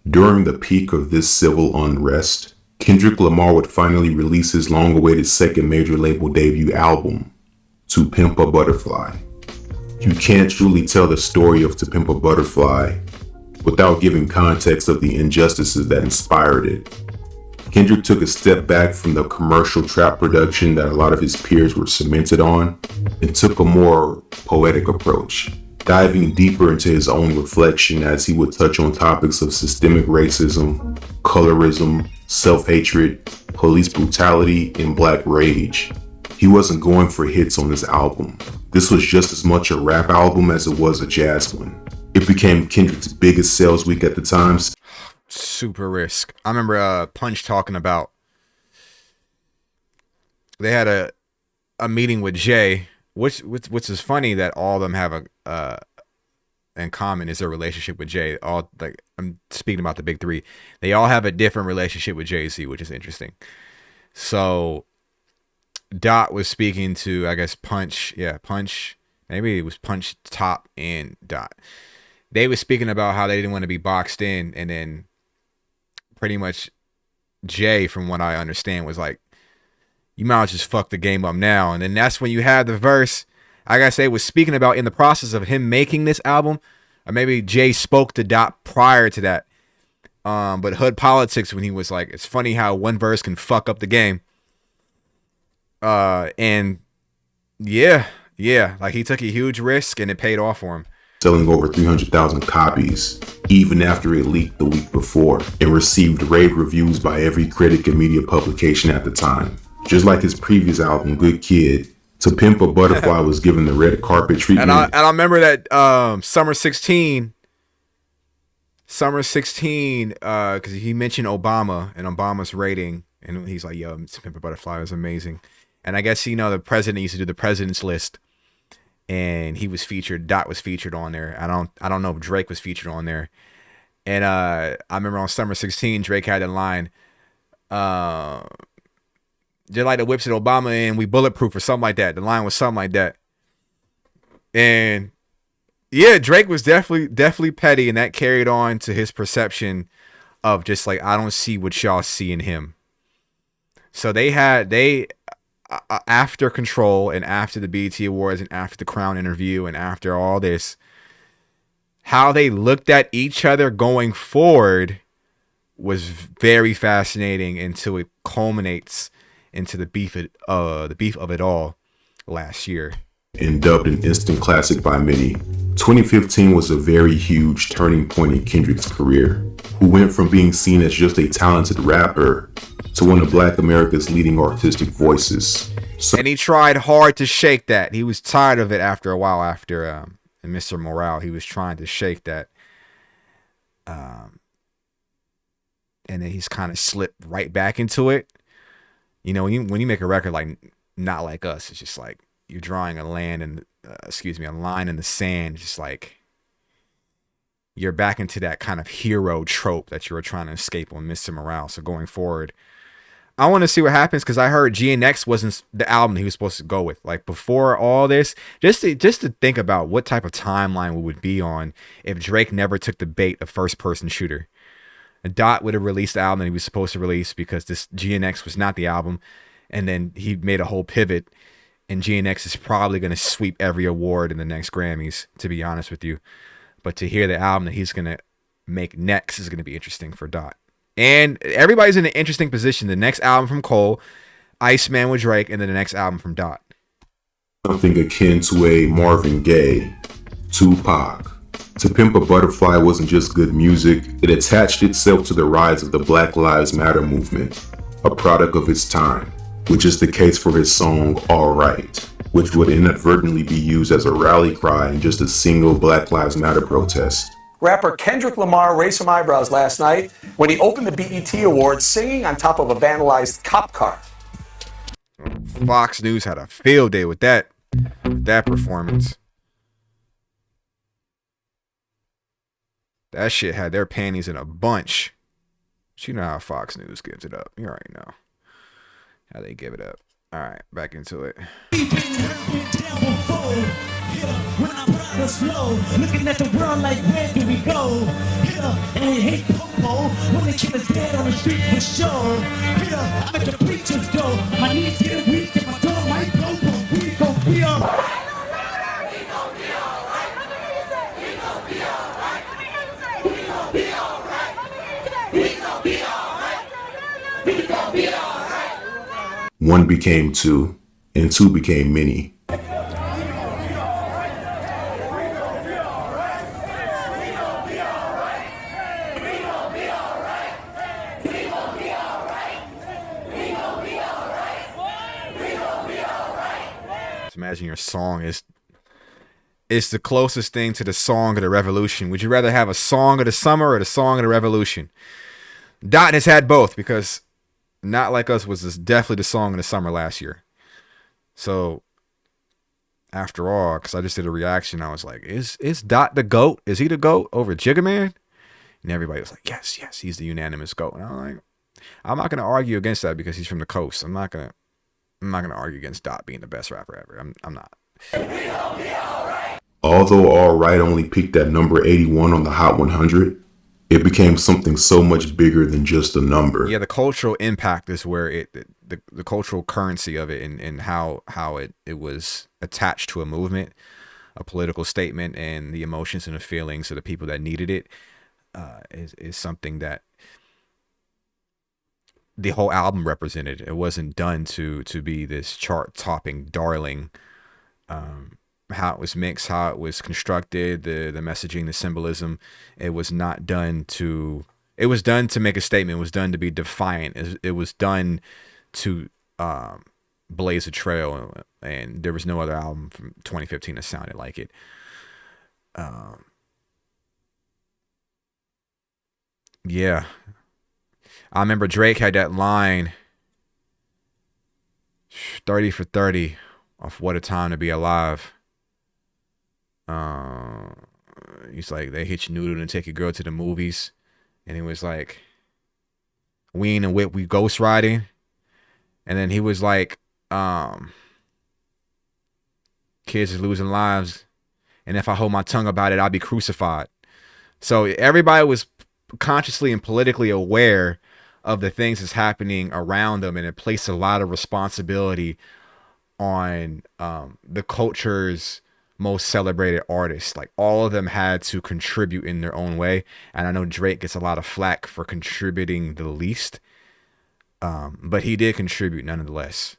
During the peak of this civil unrest, Kendrick Lamar would finally release his long-awaited second major label debut album, To Pimp a Butterfly. You can't truly tell the story of To Pimp a Butterfly without giving context of the injustices that inspired it. Kendrick took a step back from the commercial trap production that a lot of his peers were cemented on and took a more poetic approach, diving deeper into his own reflection as he would touch on topics of systemic racism, colorism, self-hatred, police brutality, and Black rage. He wasn't going for hits on this album. This was just as much a rap album as it was a jazz one. It became Kendrick's biggest sales week at the time. Super risk. I remember Punch talking about they had a meeting with Jay, which is funny that all of them have a in common is their relationship with Jay. All, like, I'm speaking about the big three. They all have a different relationship with Jay-Z, which is interesting. So Dot was speaking to, I guess, Punch. Yeah, Punch. Maybe it was Punch, Top, and Dot. They were speaking about how they didn't want to be boxed in, and then pretty much Jay, from what I understand, was like, you might as well just fuck the game up now. And then that's when you had the verse, I gotta say, was speaking about in the process of him making this album, or maybe Jay spoke to Dot prior to that. But Hood Politics, when he was like, it's funny how one verse can fuck up the game. And yeah, like he took a huge risk and it paid off for him. Selling over 300,000 copies, even after it leaked the week before, and received rave reviews by every critic and media publication at the time. Just like his previous album, Good Kid, To Pimp a Butterfly was given the red carpet treatment. And I remember that Summer 16, because he mentioned Obama and Obama's rating, and he's like, yo, To Pimp a Butterfly was amazing. And I guess, you know, the president used to do the president's list, and he was featured. Dot was featured on there. I don't know if Drake was featured on there. And I remember on Summer 16, Drake had a line, they're like the whips at Obama and we bulletproof or something like that. The line was something like that. And yeah, Drake was definitely petty, and that carried on to his perception of just like, I don't see what y'all see in him. So they after Control and after the BET Awards and after the Crown interview and after all this, how they looked at each other going forward was very fascinating until it culminates into the beef of it all last year. And dubbed an instant classic by many, 2015 was a very huge turning point in Kendrick's career, who went from being seen as just a talented rapper to one of Black America's leading artistic voices. And he tried hard to shake that. He was tired of it after a while. After Mr. Morale, he was trying to shake that. And then he's kind of slipped right back into it. You know, when you make a record like Not Like Us, it's just like you're drawing a line in the sand. Just like you're back into that kind of hero trope that you were trying to escape on Mr. Morale. So going forward, I want to see what happens because I heard GNX wasn't the album he was supposed to go with. Like before all this, just to think about what type of timeline we would be on if Drake never took the bait of first person shooter. Dot would have released the album that he was supposed to release because this GNX was not the album, and then he made a whole pivot. And GNX is probably going to sweep every award in the next Grammys, to be honest with you. But to hear the album that he's going to make next is going to be interesting for Dot. And everybody's in an interesting position. The next album from Cole, Iceman with Drake, and then the next album from Dot. Something akin to a Marvin Gaye, Tupac. To Pimp a Butterfly wasn't just good music, it attached itself to the rise of the Black Lives Matter movement, a product of its time, which is the case for his song All Right, which would inadvertently be used as a rally cry in just a single Black Lives Matter protest. Rapper Kendrick Lamar raised some eyebrows last night when he opened the BET Awards singing on top of a vandalized cop car. Fox News had a field day with that performance. That shit had their panties in a bunch. But you know how Fox News gives it up. You already know how they give it up. All right, back into it. Looking at the world like, where do we go? And we hate popo when they kill us dead on the street for sure. I let the preachers go. My knees get weak and my door might go, but we gon' be alright. We gon' be alright. We gon' be alright. We gon' be alright. We gon' be alright. We gon' be alright. One became two, and two became many. Imagine your song is the closest thing to the song of the revolution. Would you rather have a song of the summer or the song of the revolution? Dot has had both because Not Like Us was definitely the song of the summer last year. So after all, because I just did a reaction, I was like, is Dot the GOAT? Is he the GOAT over Jigga Man? And everybody was like, yes, he's the unanimous GOAT. And I'm like, I'm not going to argue against that because he's from the coast. I'm not gonna argue against Dot being the best rapper ever. I'm not. Although All Right only peaked at number 81 on the Hot 100, it became something so much bigger than just a number. Yeah, the cultural impact is where the cultural currency of it and how it was attached to a movement, a political statement, and the emotions and the feelings of the people that needed it is something that the whole album represented. It wasn't done to be this chart-topping darling. How it was mixed, how it was constructed, the messaging, the symbolism. It was not done to. It was done to make a statement. It was done to be defiant. It was done to blaze a trail. And there was no other album from 2015 that sounded like it. Yeah. I remember Drake had that line, 30 for 30, of What a Time to Be Alive. He's like, they hit you noodle and take your girl to the movies. And he was like, we ain't a whip, we ghost riding. And then he was like, kids is losing lives. And if I hold my tongue about it, I'll be crucified. So everybody was consciously and politically aware of the things that's happening around them, and it placed a lot of responsibility on the culture's most celebrated artists. Like all of them had to contribute in their own way, and I know Drake gets a lot of flack for contributing the least, but he did contribute nonetheless.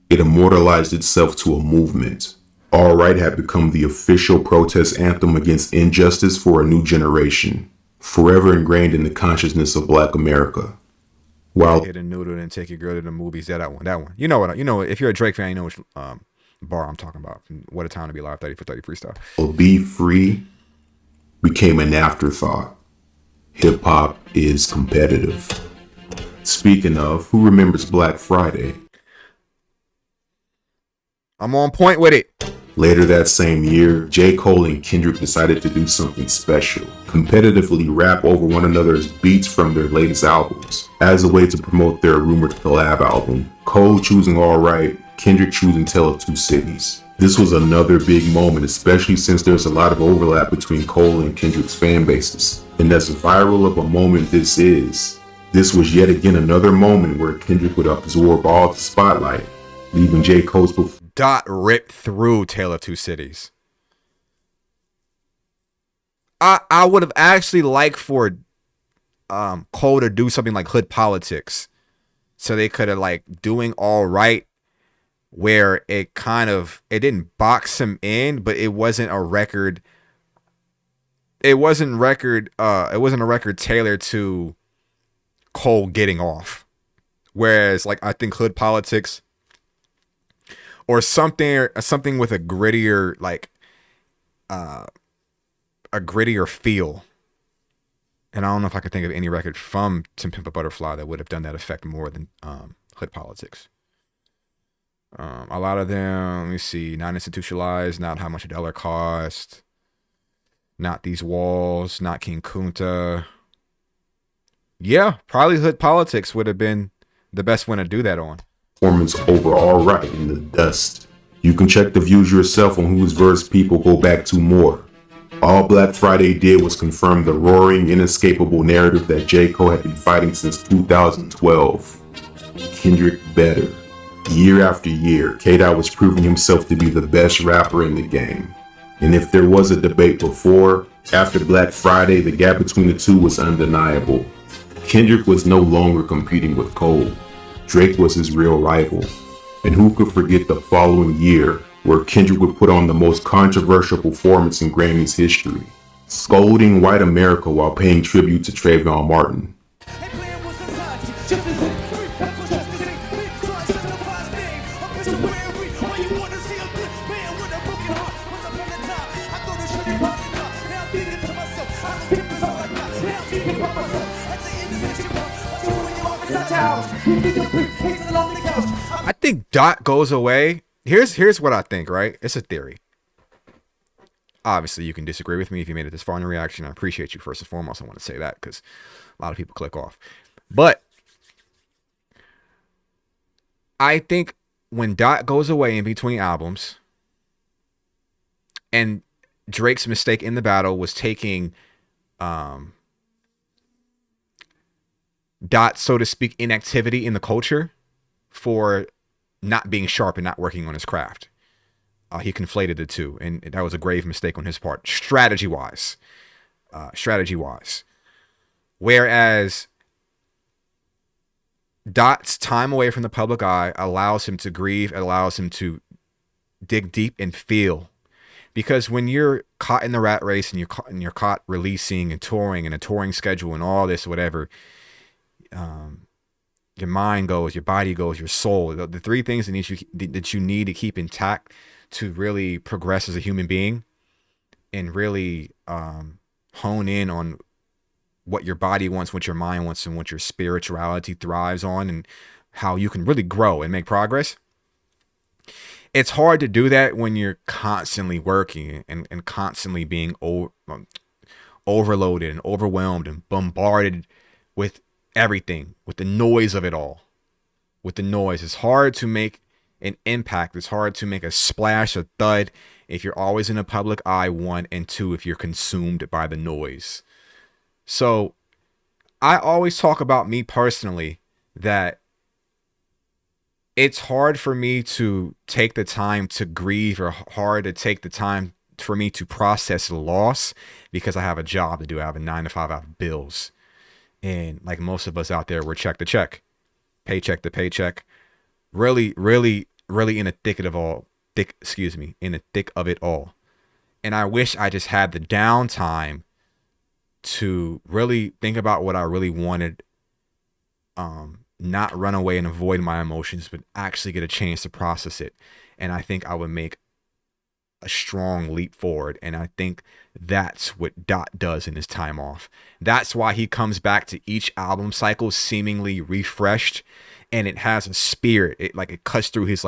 It immortalized itself to a movement. All Right had become the official protest anthem against injustice for a new generation, forever ingrained in the consciousness of Black America. While hit a noodle and take your girl to the movies, that one. You know, if you're a Drake fan, you know which bar I'm talking about. What a Time to Be Alive, 30 for 30 freestyle. Be Free became an afterthought. Hip hop is competitive. Speaking of, who remembers Black Friday? I'm on point with it. Later that same year, J. Cole and Kendrick decided to do something special, competitively rap over one another's beats from their latest albums, as a way to promote their rumored collab album. Cole choosing Alright, Kendrick choosing Tale of Two Cities. This was another big moment, especially since there's a lot of overlap between Cole and Kendrick's fan bases. And as viral of a moment this was yet again another moment where Kendrick would absorb all the spotlight, leaving J. Cole's performance. Dot ripped through Tale of Two Cities. I would have actually liked for Cole to do something like Hood Politics, so they could have like doing All Right, where it didn't box him in, but it wasn't a record. It wasn't a record tailored to Cole getting off. Whereas like I think Hood Politics, or something with a grittier feel. And I don't know if I could think of any record from To Pimp a Butterfly that would have done that effect more than Hood Politics. A lot of them, let me see, Not Institutionalized, Not How Much a Dollar Cost, Not These Walls, Not King Kunta. Yeah, probably Hood Politics would have been the best one to do that on. Performance over Alright in the dust. You can check the views yourself on whose verse people go back to more. All Black Friday did was confirm the roaring, inescapable narrative that J. Cole had been fighting since 2012. Kendrick better. Year after year, K-Dot was proving himself to be the best rapper in the game. And if there was a debate before, after Black Friday, the gap between the two was undeniable. Kendrick was no longer competing with Cole. Drake was his real rival. And who could forget the following year, where Kendrick would put on the most controversial performance in Grammy's history, scolding white America while paying tribute to Trayvon Martin. I think Dot goes away. Here's what I think, right? It's a theory. Obviously, you can disagree with me if you made it this far in the reaction. I appreciate you first and foremost. I want to say that because a lot of people click off. But I think when Dot goes away in between albums, and Drake's mistake in the battle was taking Dot's, so to speak, inactivity in the culture for not being sharp and not working on his craft. He conflated the two, and that was a grave mistake on his part, strategy-wise. Whereas Dot's time away from the public eye allows him to grieve, allows him to dig deep and feel. Because when you're caught in the rat race and you're caught releasing and touring and a touring schedule and all this, whatever, your mind goes, your body goes, your soul. The three things that you need to keep intact to really progress as a human being and really hone in on what your body wants, what your mind wants, and what your spirituality thrives on, and how you can really grow and make progress. It's hard to do that when you're constantly working and constantly being overloaded and overwhelmed and bombarded with everything, with the noise of it all. With the noise, it's hard to make an impact. It's hard to make a splash, a thud, if you're always in the public eye, one, and two, if you're consumed by the noise. So I always talk about me personally, that it's hard for me to take the time to grieve, or hard to take the time for me to process the loss, because I have a job to do. I have a 9 to 5, I have bills. And like most of us out there, we're check to check, paycheck to paycheck, really in the thick of it all. And I wish I just had the downtime to really think about what I really wanted, not run away and avoid my emotions, but actually get a chance to process it. And I think I would make a strong leap forward. And I think that's what Dot does in his time off. That's why he comes back to each album cycle seemingly refreshed, and it has a spirit. It cuts through his,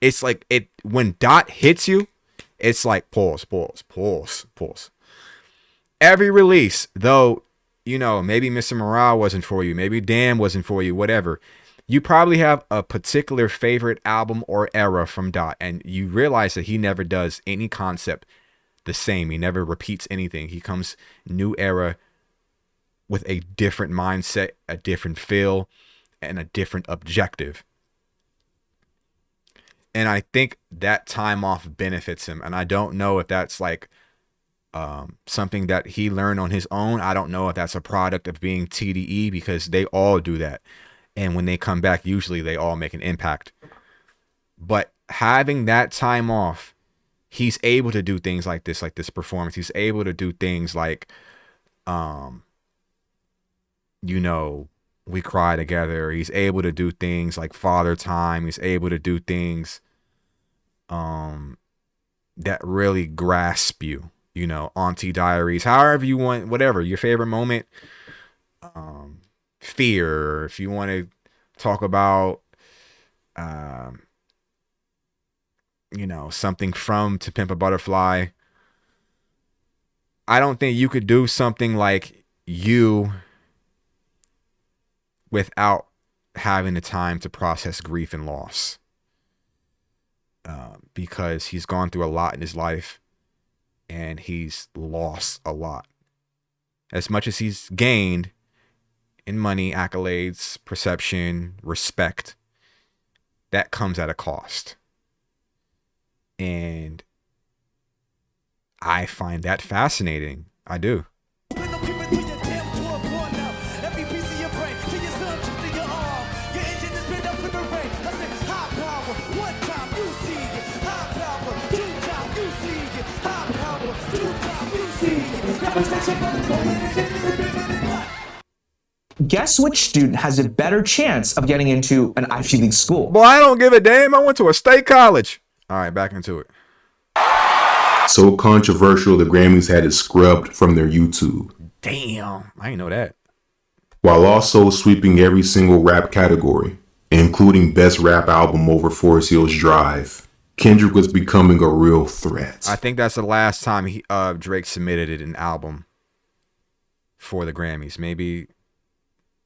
it's like it when Dot hits you, it's like pause. Every release, though, you know, maybe Mr. Morale wasn't for you, maybe Damn wasn't for you, whatever. You probably have a particular favorite album or era from Dot, and you realize that he never does any concept the same. He never repeats anything. He comes new era with a different mindset, a different feel, and a different objective. And I think that time off benefits him. And I don't know if that's like something that he learned on his own. I don't know if that's a product of being TDE, because they all do that. And when they come back, usually they all make an impact. But having that time off, he's able to do things like this performance. He's able to do things like, you know, We Cry Together. He's able to do things like Father Time. He's able to do things that really grasp you, you know, Auntie Diaries, however you want, whatever, your favorite moment. Fear, if you want to talk about, you know, something from To Pimp a Butterfly. I don't think you could do something like You without having the time to process grief and loss, because he's gone through a lot in his life and he's lost a lot. As much as he's gained in money, accolades, perception, respect, that comes at a cost. And I find that fascinating. I do. Guess which student has a better chance of getting into an Ivy League school? Boy, I don't give a damn. I went to a state college. All right, back into it. So controversial, the Grammys had it scrubbed from their YouTube. Damn, I didn't know that. While also sweeping every single rap category, including Best Rap Album over Forest Hills Drive, Kendrick was becoming a real threat. I think that's the last time Drake submitted an album for the Grammys. Maybe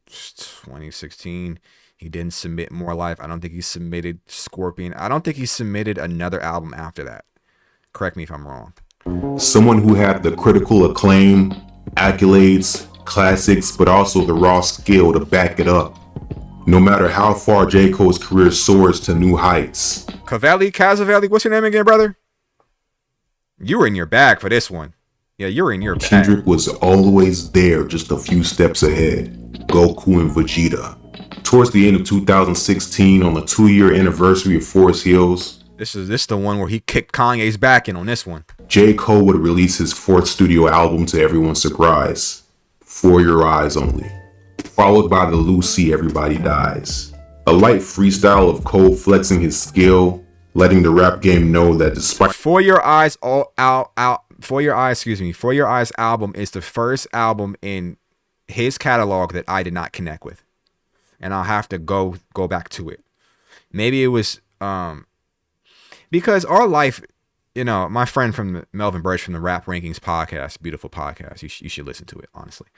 2016. He didn't submit More Life. I don't think he submitted Scorpion. I don't think he submitted another album after that. Correct me if I'm wrong. Someone who had the critical acclaim, accolades, classics, but also the raw skill to back it up. No matter how far J. Cole's career soars to new heights. Cazavelli, what's your name again, brother? You were in your bag for this one. Yeah, you're in your bag. Kendrick was always there, just a few steps ahead. Goku and Vegeta. Towards the end of 2016, on the 2-year anniversary of Forest Hills, This is the one where he kicked Kanye's back in on this one. J. Cole would release his 4th studio album to everyone's surprise, For Your Eyes Only, followed by the Lucy Everybody Dies. A light freestyle of Cole flexing his skill, letting the rap game know that despite For Your Eyes For Your Eyes album is the first album in his catalog that I did not connect with. And I'll have to go back to it. Maybe it was because our life, you know, my friend from Melvin Birch from the Rap Rankings podcast, beautiful podcast. You should listen to it, honestly.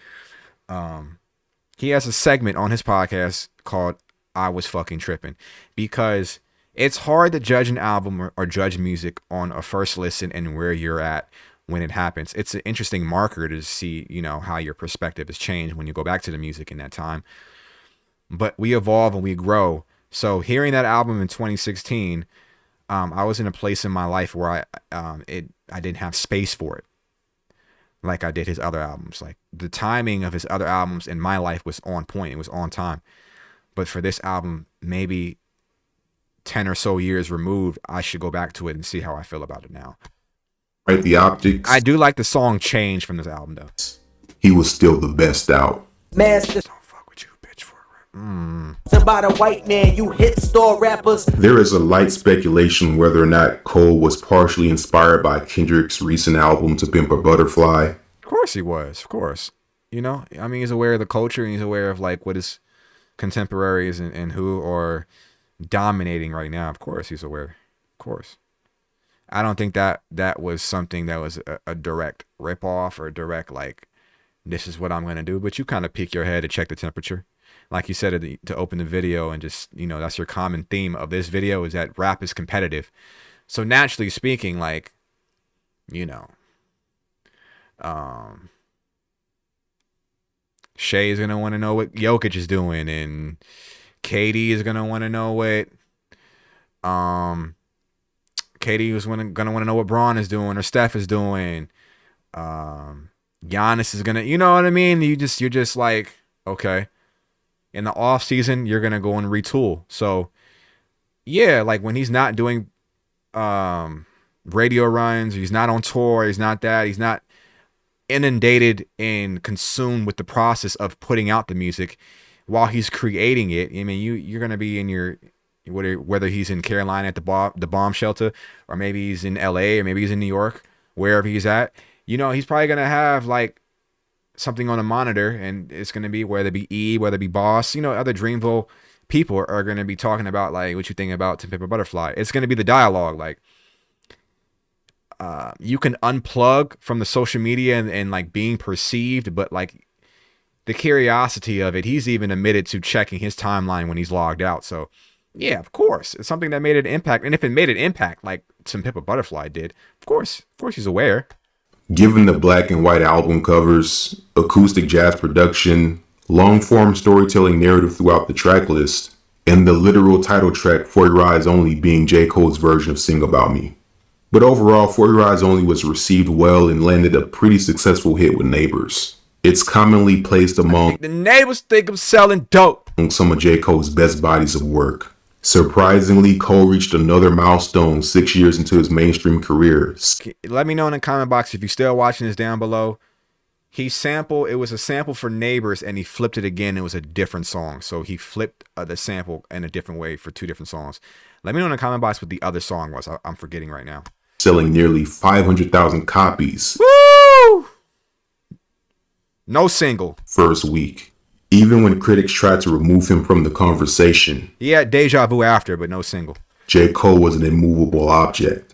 He has a segment on his podcast called I Was Fucking Tripping, because it's hard to judge an album or judge music on a first listen and where you're at when it happens. It's an interesting marker to see, you know, how your perspective has changed when you go back to the music in that time. But we evolve and we grow. So hearing that album in 2016, I was in a place in my life where I didn't have space for it, like I did his other albums. Like the timing of his other albums in my life was on point. It was on time. But for this album, maybe 10 or so years removed, I should go back to it and see how I feel about it now. right the optics, I do like the song Change from this album, though. he was still the best out. Master Don't fuck with you, bitch. by the white man, you hit store rappers. There is a light speculation whether or not Cole was partially inspired by Kendrick's recent album To Pimp a Butterfly. Of course he was. Of course. You know, I mean, he's aware of the culture and he's aware of like what his contemporaries and who are dominating right now. Of course he's aware. Of course. I don't think that was something that was a direct ripoff or a direct like, this is what I'm gonna do. But you kind of peek your head to check the temperature, like you said to open the video, and just that's your common theme of this video is that rap is competitive. So naturally speaking, like Shea is gonna want to know what Jokic is doing, and KD is gonna want to know what KD was gonna want to know what Braun is doing or Steph is doing. Giannis is gonna, you know what I mean? You're just like, okay. In the off season, you're gonna go and retool. So yeah, like when he's not doing radio runs, he's not on tour, he's not inundated and consumed with the process of putting out the music while he's creating it. I mean, you're gonna be in your, whether he's in Carolina at the bomb shelter, or maybe he's in LA, or maybe he's in New York, wherever he's at, he's probably gonna have like something on a monitor, and it's gonna be, whether it be E, whether it be Boss, other Dreamville people are gonna be talking about like what you think about To Pimp a Butterfly. It's gonna be the dialogue. Like you can unplug from the social media and like being perceived, but like the curiosity of it, he's even admitted to checking his timeline when he's logged out. So yeah, of course, it's something that made an impact. And if it made an impact like To Pimp a Butterfly did, of course he's aware. Given the black and white album covers, acoustic jazz production, long-form storytelling narrative throughout the track list, and the literal title track For Your Eyes Only being J. Cole's version of Sing About Me. But overall, For Your Eyes Only was received well and landed a pretty successful hit with neighbors. It's commonly placed among the neighbors think I'm selling dope, some of J. Cole's best bodies of work. Surprisingly, Cole reached another milestone 6 years into his mainstream career. Let me know in the comment box if you're still watching this down below. It was a sample for Neighbors, and he flipped it again. It was a different song. So he flipped the sample in a different way for two different songs. Let me know in the comment box what the other song was. I'm forgetting right now. Selling nearly 500,000 copies. Woo! No single. First week. Even when critics tried to remove him from the conversation. He had Deja Vu after, but no single. J. Cole was an immovable object.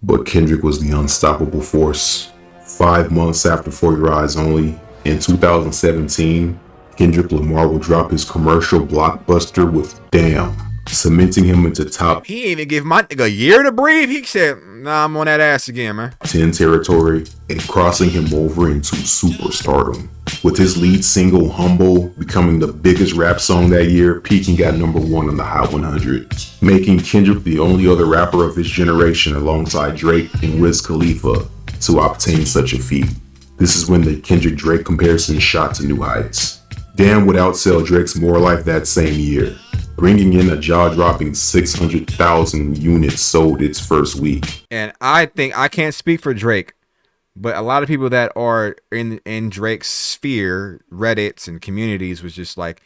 But Kendrick was the unstoppable force. 5 months after For Your Eyes Only, in 2017, Kendrick Lamar will drop his commercial blockbuster with Damn, cementing him into top. He didn't even give my nigga a year to breathe. He said, nah, I'm on that ass again, man. 10 territory, and crossing him over into superstardom. With his lead single, Humble, becoming the biggest rap song that year, peaking at #1 on the Hot 100, making Kendrick the only other rapper of his generation alongside Drake and Wiz Khalifa to obtain such a feat. This is when the Kendrick-Drake comparison shot to new heights. Damn would outsell Drake's More Life that same year, bringing in a jaw-dropping 600,000 units sold its first week. And I think, I can't speak for Drake, but a lot of people that are in Drake's sphere, Reddits and communities, was just like,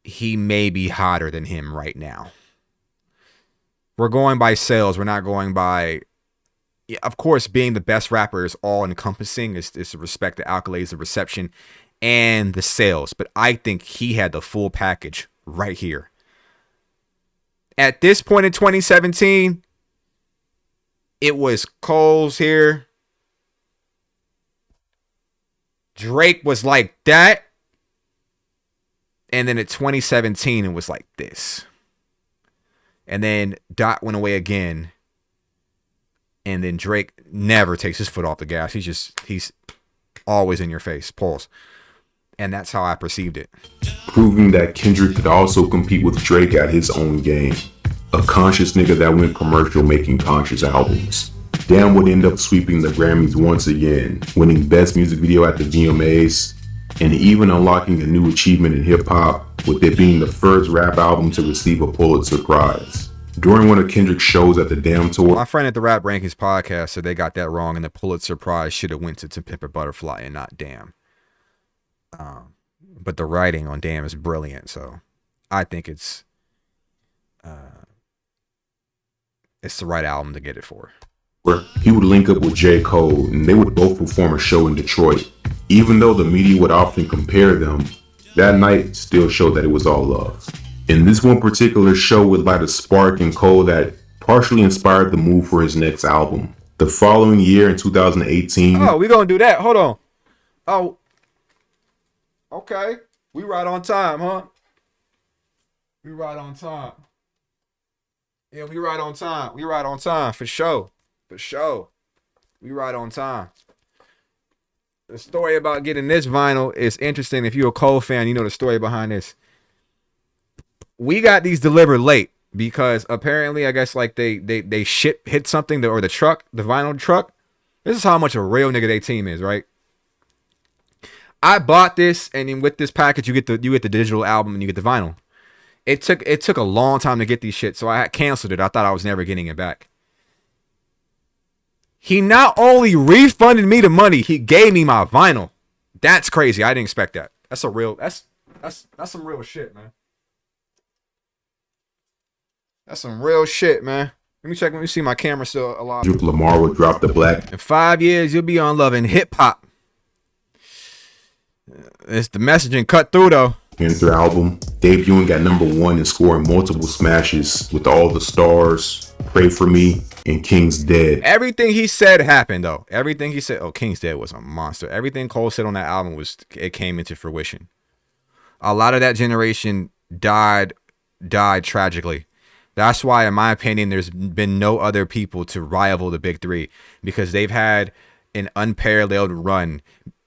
he may be hotter than him right now. We're going by sales. We're not going by, of course, being the best rapper is all encompassing. It's the respect, the accolades, the reception, and the sales. But I think he had the full package right here. At this point in 2017, it was Cole's here. Drake was like that. And then in 2017, it was like this. And then Dot went away again. And then Drake never takes his foot off the gas. He's always in your face. Pause. And that's how I perceived it. Proving that Kendrick could also compete with Drake at his own game. A conscious nigga that went commercial making conscious albums. Damn would end up sweeping the Grammys once again, winning Best Music Video at the VMAs, and even unlocking a new achievement in hip-hop, with it being the first rap album to receive a Pulitzer Prize. During one of Kendrick's shows at the Damn Tour, my friend at the Rap Rankings podcast said they got that wrong, and the Pulitzer Prize should have went to Pimp a Butterfly and not Damn. But the writing on Damn is brilliant, so I think it's the right album to get it for. He would link up with J. Cole, and they would both perform a show in Detroit. Even though the media would often compare them, that night still showed that it was all love. And this one particular show would light a spark in Cole that partially inspired the move for his next album. The following year in 2018. Oh, we gonna do that. Hold on. Oh, okay. We right on time, huh? We right on time. Yeah, we right on time. We right on time for sure. For sure. We right on time. The story about getting this vinyl is interesting. If you're a Cole fan, you know the story behind this. We got these delivered late because apparently, I guess like they hit something or the vinyl truck. This is how much a real nigga they team is, right? I bought this, and then with this package, you get the digital album and you get the vinyl. It took a long time to get these shit, so I canceled it. I thought I was never getting it back. He not only refunded me the money, he gave me my vinyl. That's crazy. I didn't expect that. That's some real shit, man. That's some real shit, man. Let me check. Let me see my camera still alive. Kendrick Lamar would drop the black. In 5 years, you'll be on Loving Hip Hop. It's the messaging cut through though. Panther album, debuting at #1 and scoring multiple smashes with All the Stars, Pray For Me, and King's Dead. Everything he said happened though. Everything he said, oh, King's Dead was a monster. Everything Cole said on that album it came into fruition. A lot of that generation died tragically. That's why, in my opinion, there's been no other people to rival the big three, because they've had an unparalleled run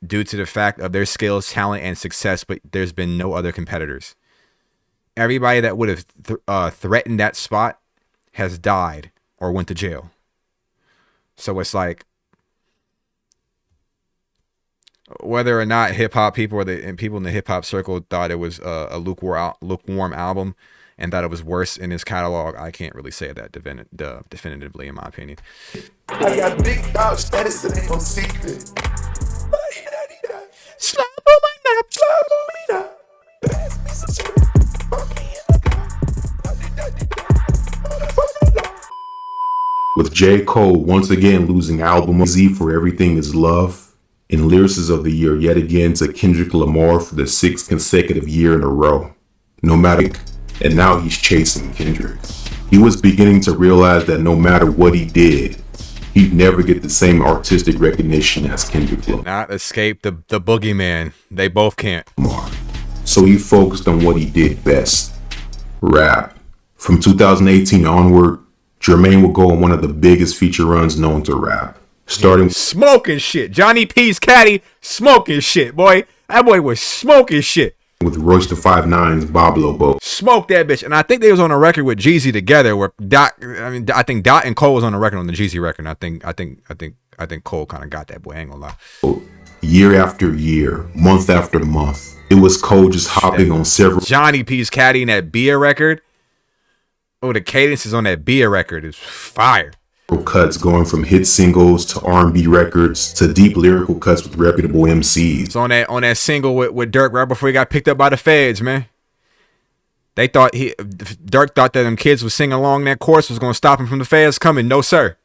due to the fact of their skills, talent, and success, but there's been no other competitors. Everybody that would have threatened that spot has died or went to jail. So it's like, whether or not hip hop people and people in the hip hop circle thought it was a lukewarm album and that it was worse in his catalog, I can't really say that definitively, in my opinion. I got big dog status, it ain't no secret. Slap on my nap, slap on me now. With J. Cole once again losing album Z for Everything Is Love, and Lyricist of the Year yet again to Kendrick Lamar for the 6th consecutive year in a row. No matter, and now he's chasing Kendrick. He was beginning to realize that no matter what he did, he'd never get the same artistic recognition as Kendrick Lamar. Not escape the boogeyman. They both can't. So he focused on what he did best, rap. From 2018 onward, Jermaine would go on one of the biggest feature runs known to rap. Starting smoking shit. Johnny P's caddy smoking shit, boy. That boy was smoking shit. With Royce the 5'9's Bob Lobo. Smoked that bitch. And I think they was on a record with Jeezy together where I think Dot and Cole was on the record on the Jeezy record. And I think Cole kind of got that boy, I ain't gonna lie. Year after year, month after month, it was Cole just hopping on several Johnny P's caddy in that Bia record. Oh, the cadences on that Bia record is fire. Cuts going from hit singles to R&B records to deep lyrical cuts with reputable MCs. It's on that single with Dirk right before he got picked up by the feds, man. They thought Dirk thought that them kids was singing along that chorus was gonna stop him from the feds coming. No, sir.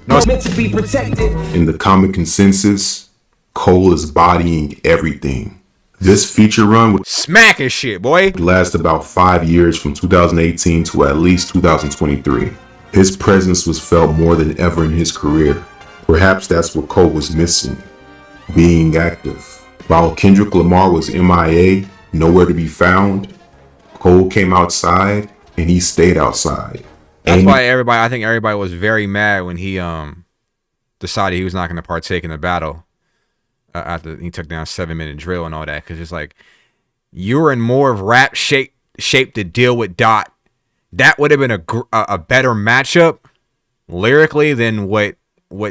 No, meant to be protected. In the common consensus, Cole is bodying everything. This feature run would smacking shit, boy. Last about 5 years, from 2018 to at least 2023. His presence was felt more than ever in his career. Perhaps that's what Cole was missing, being active. While Kendrick Lamar was MIA, nowhere to be found, Cole came outside and he stayed outside. That's why I think everybody was very mad when he decided he was not going to partake in the battle after he took down 7 Minute Drill and all that, because it's like, you're in more of rap shape to deal with Dot. That would have been a better matchup lyrically than what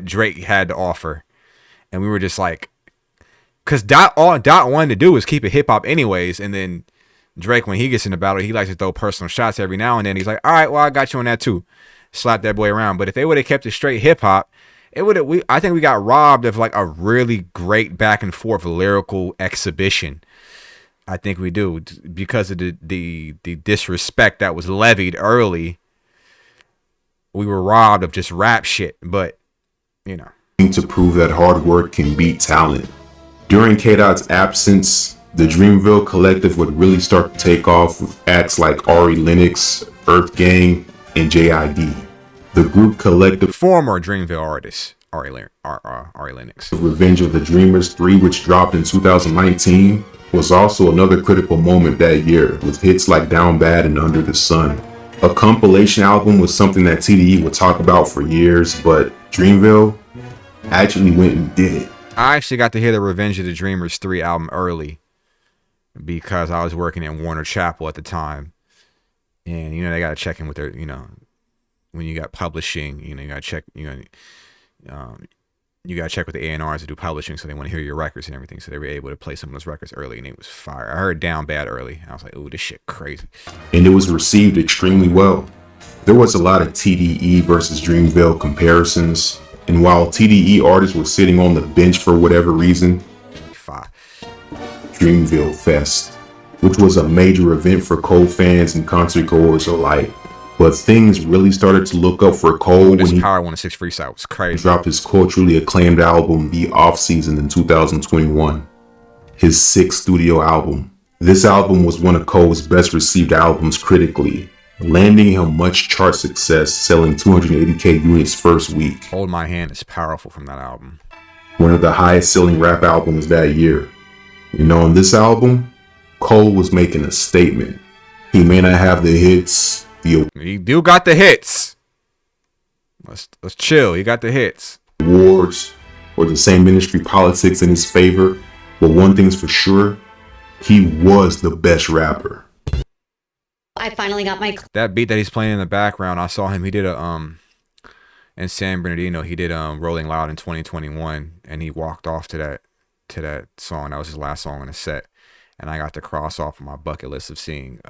Drake had to offer. And we were just like, because all Dot wanted to do was keep it hip hop anyways. And then Drake, when he gets in the battle, he likes to throw personal shots every now and then. He's like, all right, well, I got you on that too. Slap that boy around. But if they would have kept it straight hip hop, I think we got robbed of like a really great back and forth lyrical exhibition. I think we do, because of the disrespect that was levied early. We were robbed of just rap shit, but you know. To prove that hard work can beat talent. During K-Dot's absence, the Dreamville Collective would really start to take off with acts like Ari Lennox, Earth Gang, and JID. The group collective former Dreamville artist Ari Lennox. Revenge of the Dreamers 3, which dropped in 2019, was also another critical moment that year, with hits like Down Bad and Under the Sun. A compilation album was something that TDE would talk about for years, but Dreamville actually went and did it. I actually got to hear the Revenge of the Dreamers 3 album early because I was working at Warner Chappell at the time. And, you know, they got to check in with their, you know, when you got publishing, you know, you got to check, you know, you got to check with the A&Rs to do publishing, so they want to hear your records and everything. So they were able to play some of those records early, and it was fire. I heard Down Bad early. I was like, ooh, this shit crazy. And it was received extremely well. There was a lot of TDE versus Dreamville comparisons, and while TDE artists were sitting on the bench for whatever reason, Dreamville Fest, which was a major event for Cole fans and concert goers alike. But things really started to look up for Cole when he Power 106 Freestyle was crazy. Dropped his culturally acclaimed album, The Off Season, in 2021. His 6th studio album. This album was one of Cole's best received albums critically, landing him much chart success, selling 280k units first week. Hold My Hand is powerful from that album. One of the highest selling rap albums that year. You know, on this album, Cole was making a statement. He may not have the hits. He do got the hits. Let's chill. He got the hits. Awards or the same industry politics in his favor, but one thing's for sure, he was the best rapper. I finally got my that beat that he's playing in the background. I saw him. He did a in San Bernardino. He did Rolling Loud in 2021, and he walked off to that song. That was his last song on the set, and I got to cross off my bucket list of seeing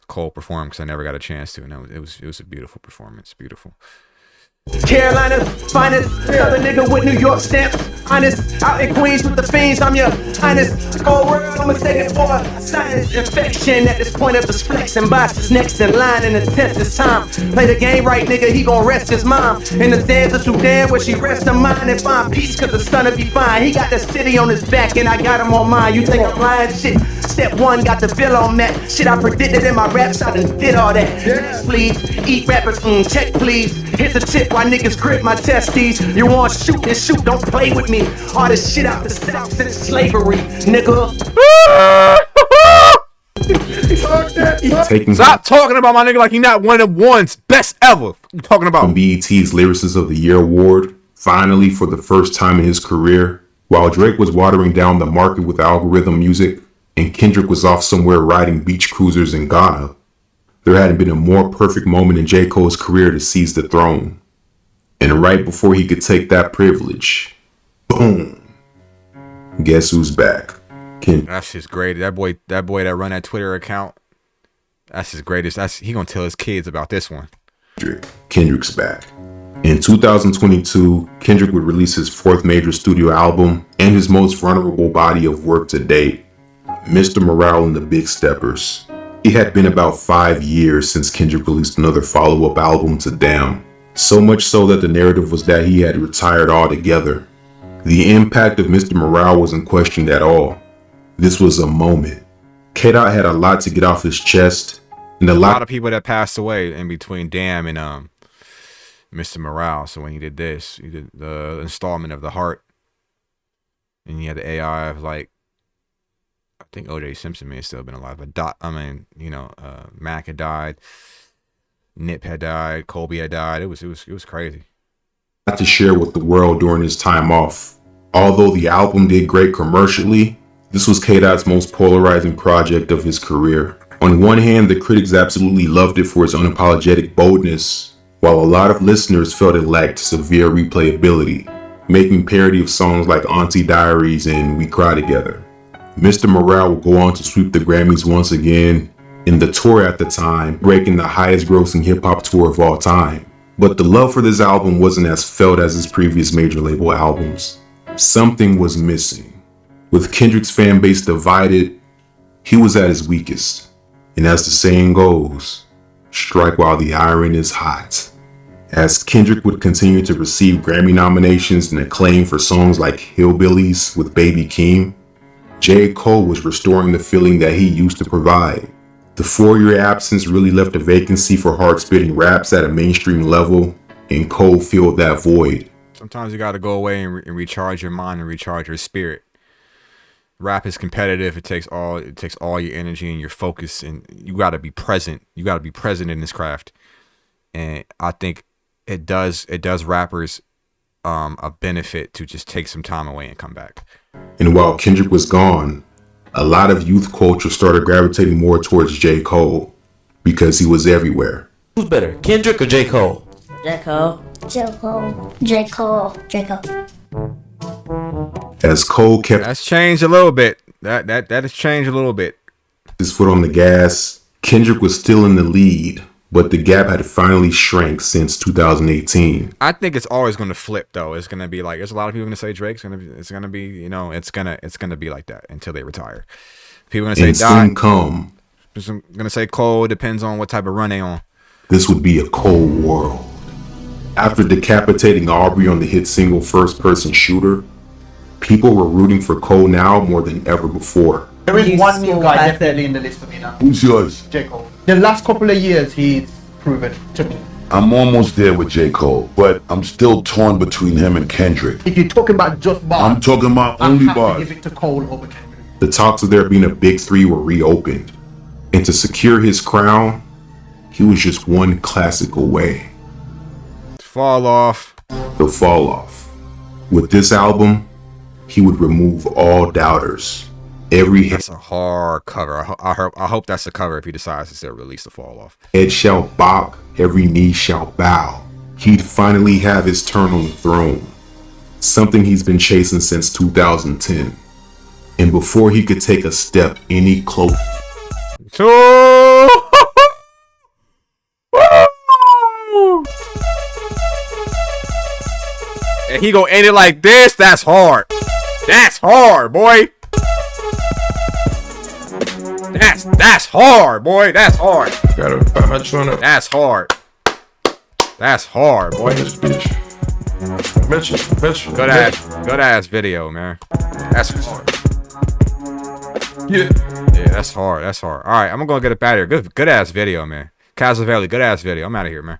Cole perform because I never got a chance to, and it was a beautiful performance. Beautiful. Carolina, finest, another nigga with New York stamp. Honest, out in Queens with the fiends, I'm your honest. Whole world, I'm mistaken for a sinus infection. At this point of his flexing, boss is next in line in the 10th this time. Play the game right, nigga, he gon' rest his mom. In the sands of Sudan, where she rests her mind and find peace, cause the son will be fine. He got the city on his back, and I got him on mine. You think I'm lying? Shit. Step 1, got the bill on that. Shit I predicted in my raps, I done did all that. Yes, please, eat rappers, check please. Here's a tip, why niggas grip my testes. You want shoot and shoot, don't play with me. All this shit out the South since slavery, nigga. Stop talking about my nigga like he not one of the ones. Best ever. You talking about BET's Lyricist of the Year award, finally for the first time in his career. While Drake was watering down the market with algorithm music, and Kendrick was off somewhere riding beach cruisers in Ghana, there hadn't been a more perfect moment in J. Cole's career to seize the throne. And right before he could take that privilege, boom, guess who's back? That's his great. That boy that run that Twitter account, that's his greatest. He gonna tell his kids about this one. Kendrick's back. In 2022, Kendrick would release his 4th major studio album and his most vulnerable body of work to date, Mr. Morale and the Big Steppers. It had been about 5 years since Kendrick released another follow-up album to Damn, so much so that the narrative was that he had retired altogether. The impact of Mr. Morale wasn't questioned at all. This was a moment. K-Dot had a lot to get off his chest, and a lot of people that passed away in between Damn and Mr. Morale. So when he did this, he did the installment of The Heart, and he had the AI of like, I think O.J. Simpson may have still been alive, but Mac had died, Nip had died, Colby had died. It was crazy. To share with the world during his time off. Although the album did great commercially, this was K-Dot's most polarizing project of his career. On one hand, the critics absolutely loved it for its unapologetic boldness, while a lot of listeners felt it lacked severe replayability, making parody of songs like Auntie Diaries and We Cry Together. Mr. Morale would go on to sweep the Grammys once again, in the tour at the time, breaking the highest grossing hip-hop tour of all time. But the love for this album wasn't as felt as his previous major label albums. Something was missing. With Kendrick's fan base divided, he was at his weakest. And as the saying goes, strike while the iron is hot. As Kendrick would continue to receive Grammy nominations and acclaim for songs like Hillbillies with Baby Keem, J. Cole was restoring the feeling that he used to provide. The 4-year absence really left a vacancy for hard-spitting raps at a mainstream level, and Cole filled that void. Sometimes you got to go away and recharge your mind and recharge your spirit. Rap is competitive. It takes all your energy and your focus, and you got to be present. You got to be present in this craft, and I think it does rappers a benefit to just take some time away and come back. And while Kendrick was gone, a lot of youth culture started gravitating more towards J. Cole because he was everywhere. Who's better, Kendrick or J. Cole? J. Cole. J. Cole. J. Cole. J. Cole. As Cole kept That's changed a little bit. That has changed a little bit. his foot on the gas, Kendrick was still in the lead, but the gap had finally shrank since 2018. I think it's always going to flip though. It's going to be like, there's a lot of people going to say Drake's going to be, it's going to be, you know, it's going to be like that until they retire. People going to say soon come. I'm going to say Cole. Depends on what type of run they on. This would be a cold world. After decapitating Aubrey on the hit single First Person Shooter, people were rooting for Cole now more than ever before. There is one new guy definitely in the list for me now. Who's yours? J. Cole. The last couple of years, he's proven to me. I'm almost there with J. Cole, but I'm still torn between him and Kendrick. If you're talking about just bars, I'm talking about I only have to bars. give it to Cole over Kendrick. The talks of there being a big three were reopened, and to secure his crown, he was just one classic away. Fall off. The fall off. With this album, he would remove all doubters. That's a hard cover. I hope that's the cover if he decides to still release the fall off. Head shall bop, every knee shall bow. He'd finally have his turn on the throne. Something he's been chasing since 2010. And before he could take a step any closer. And he gonna end it like this? That's hard. That's hard, boy. That's hard, boy. That's hard. That's hard. That's hard, boy. Good ass video, man. That's hard. Yeah, that's hard. That's hard. All right, I'm gonna get up out of here. Good ass video, man. Casavelli, good ass video. I'm out of here, man.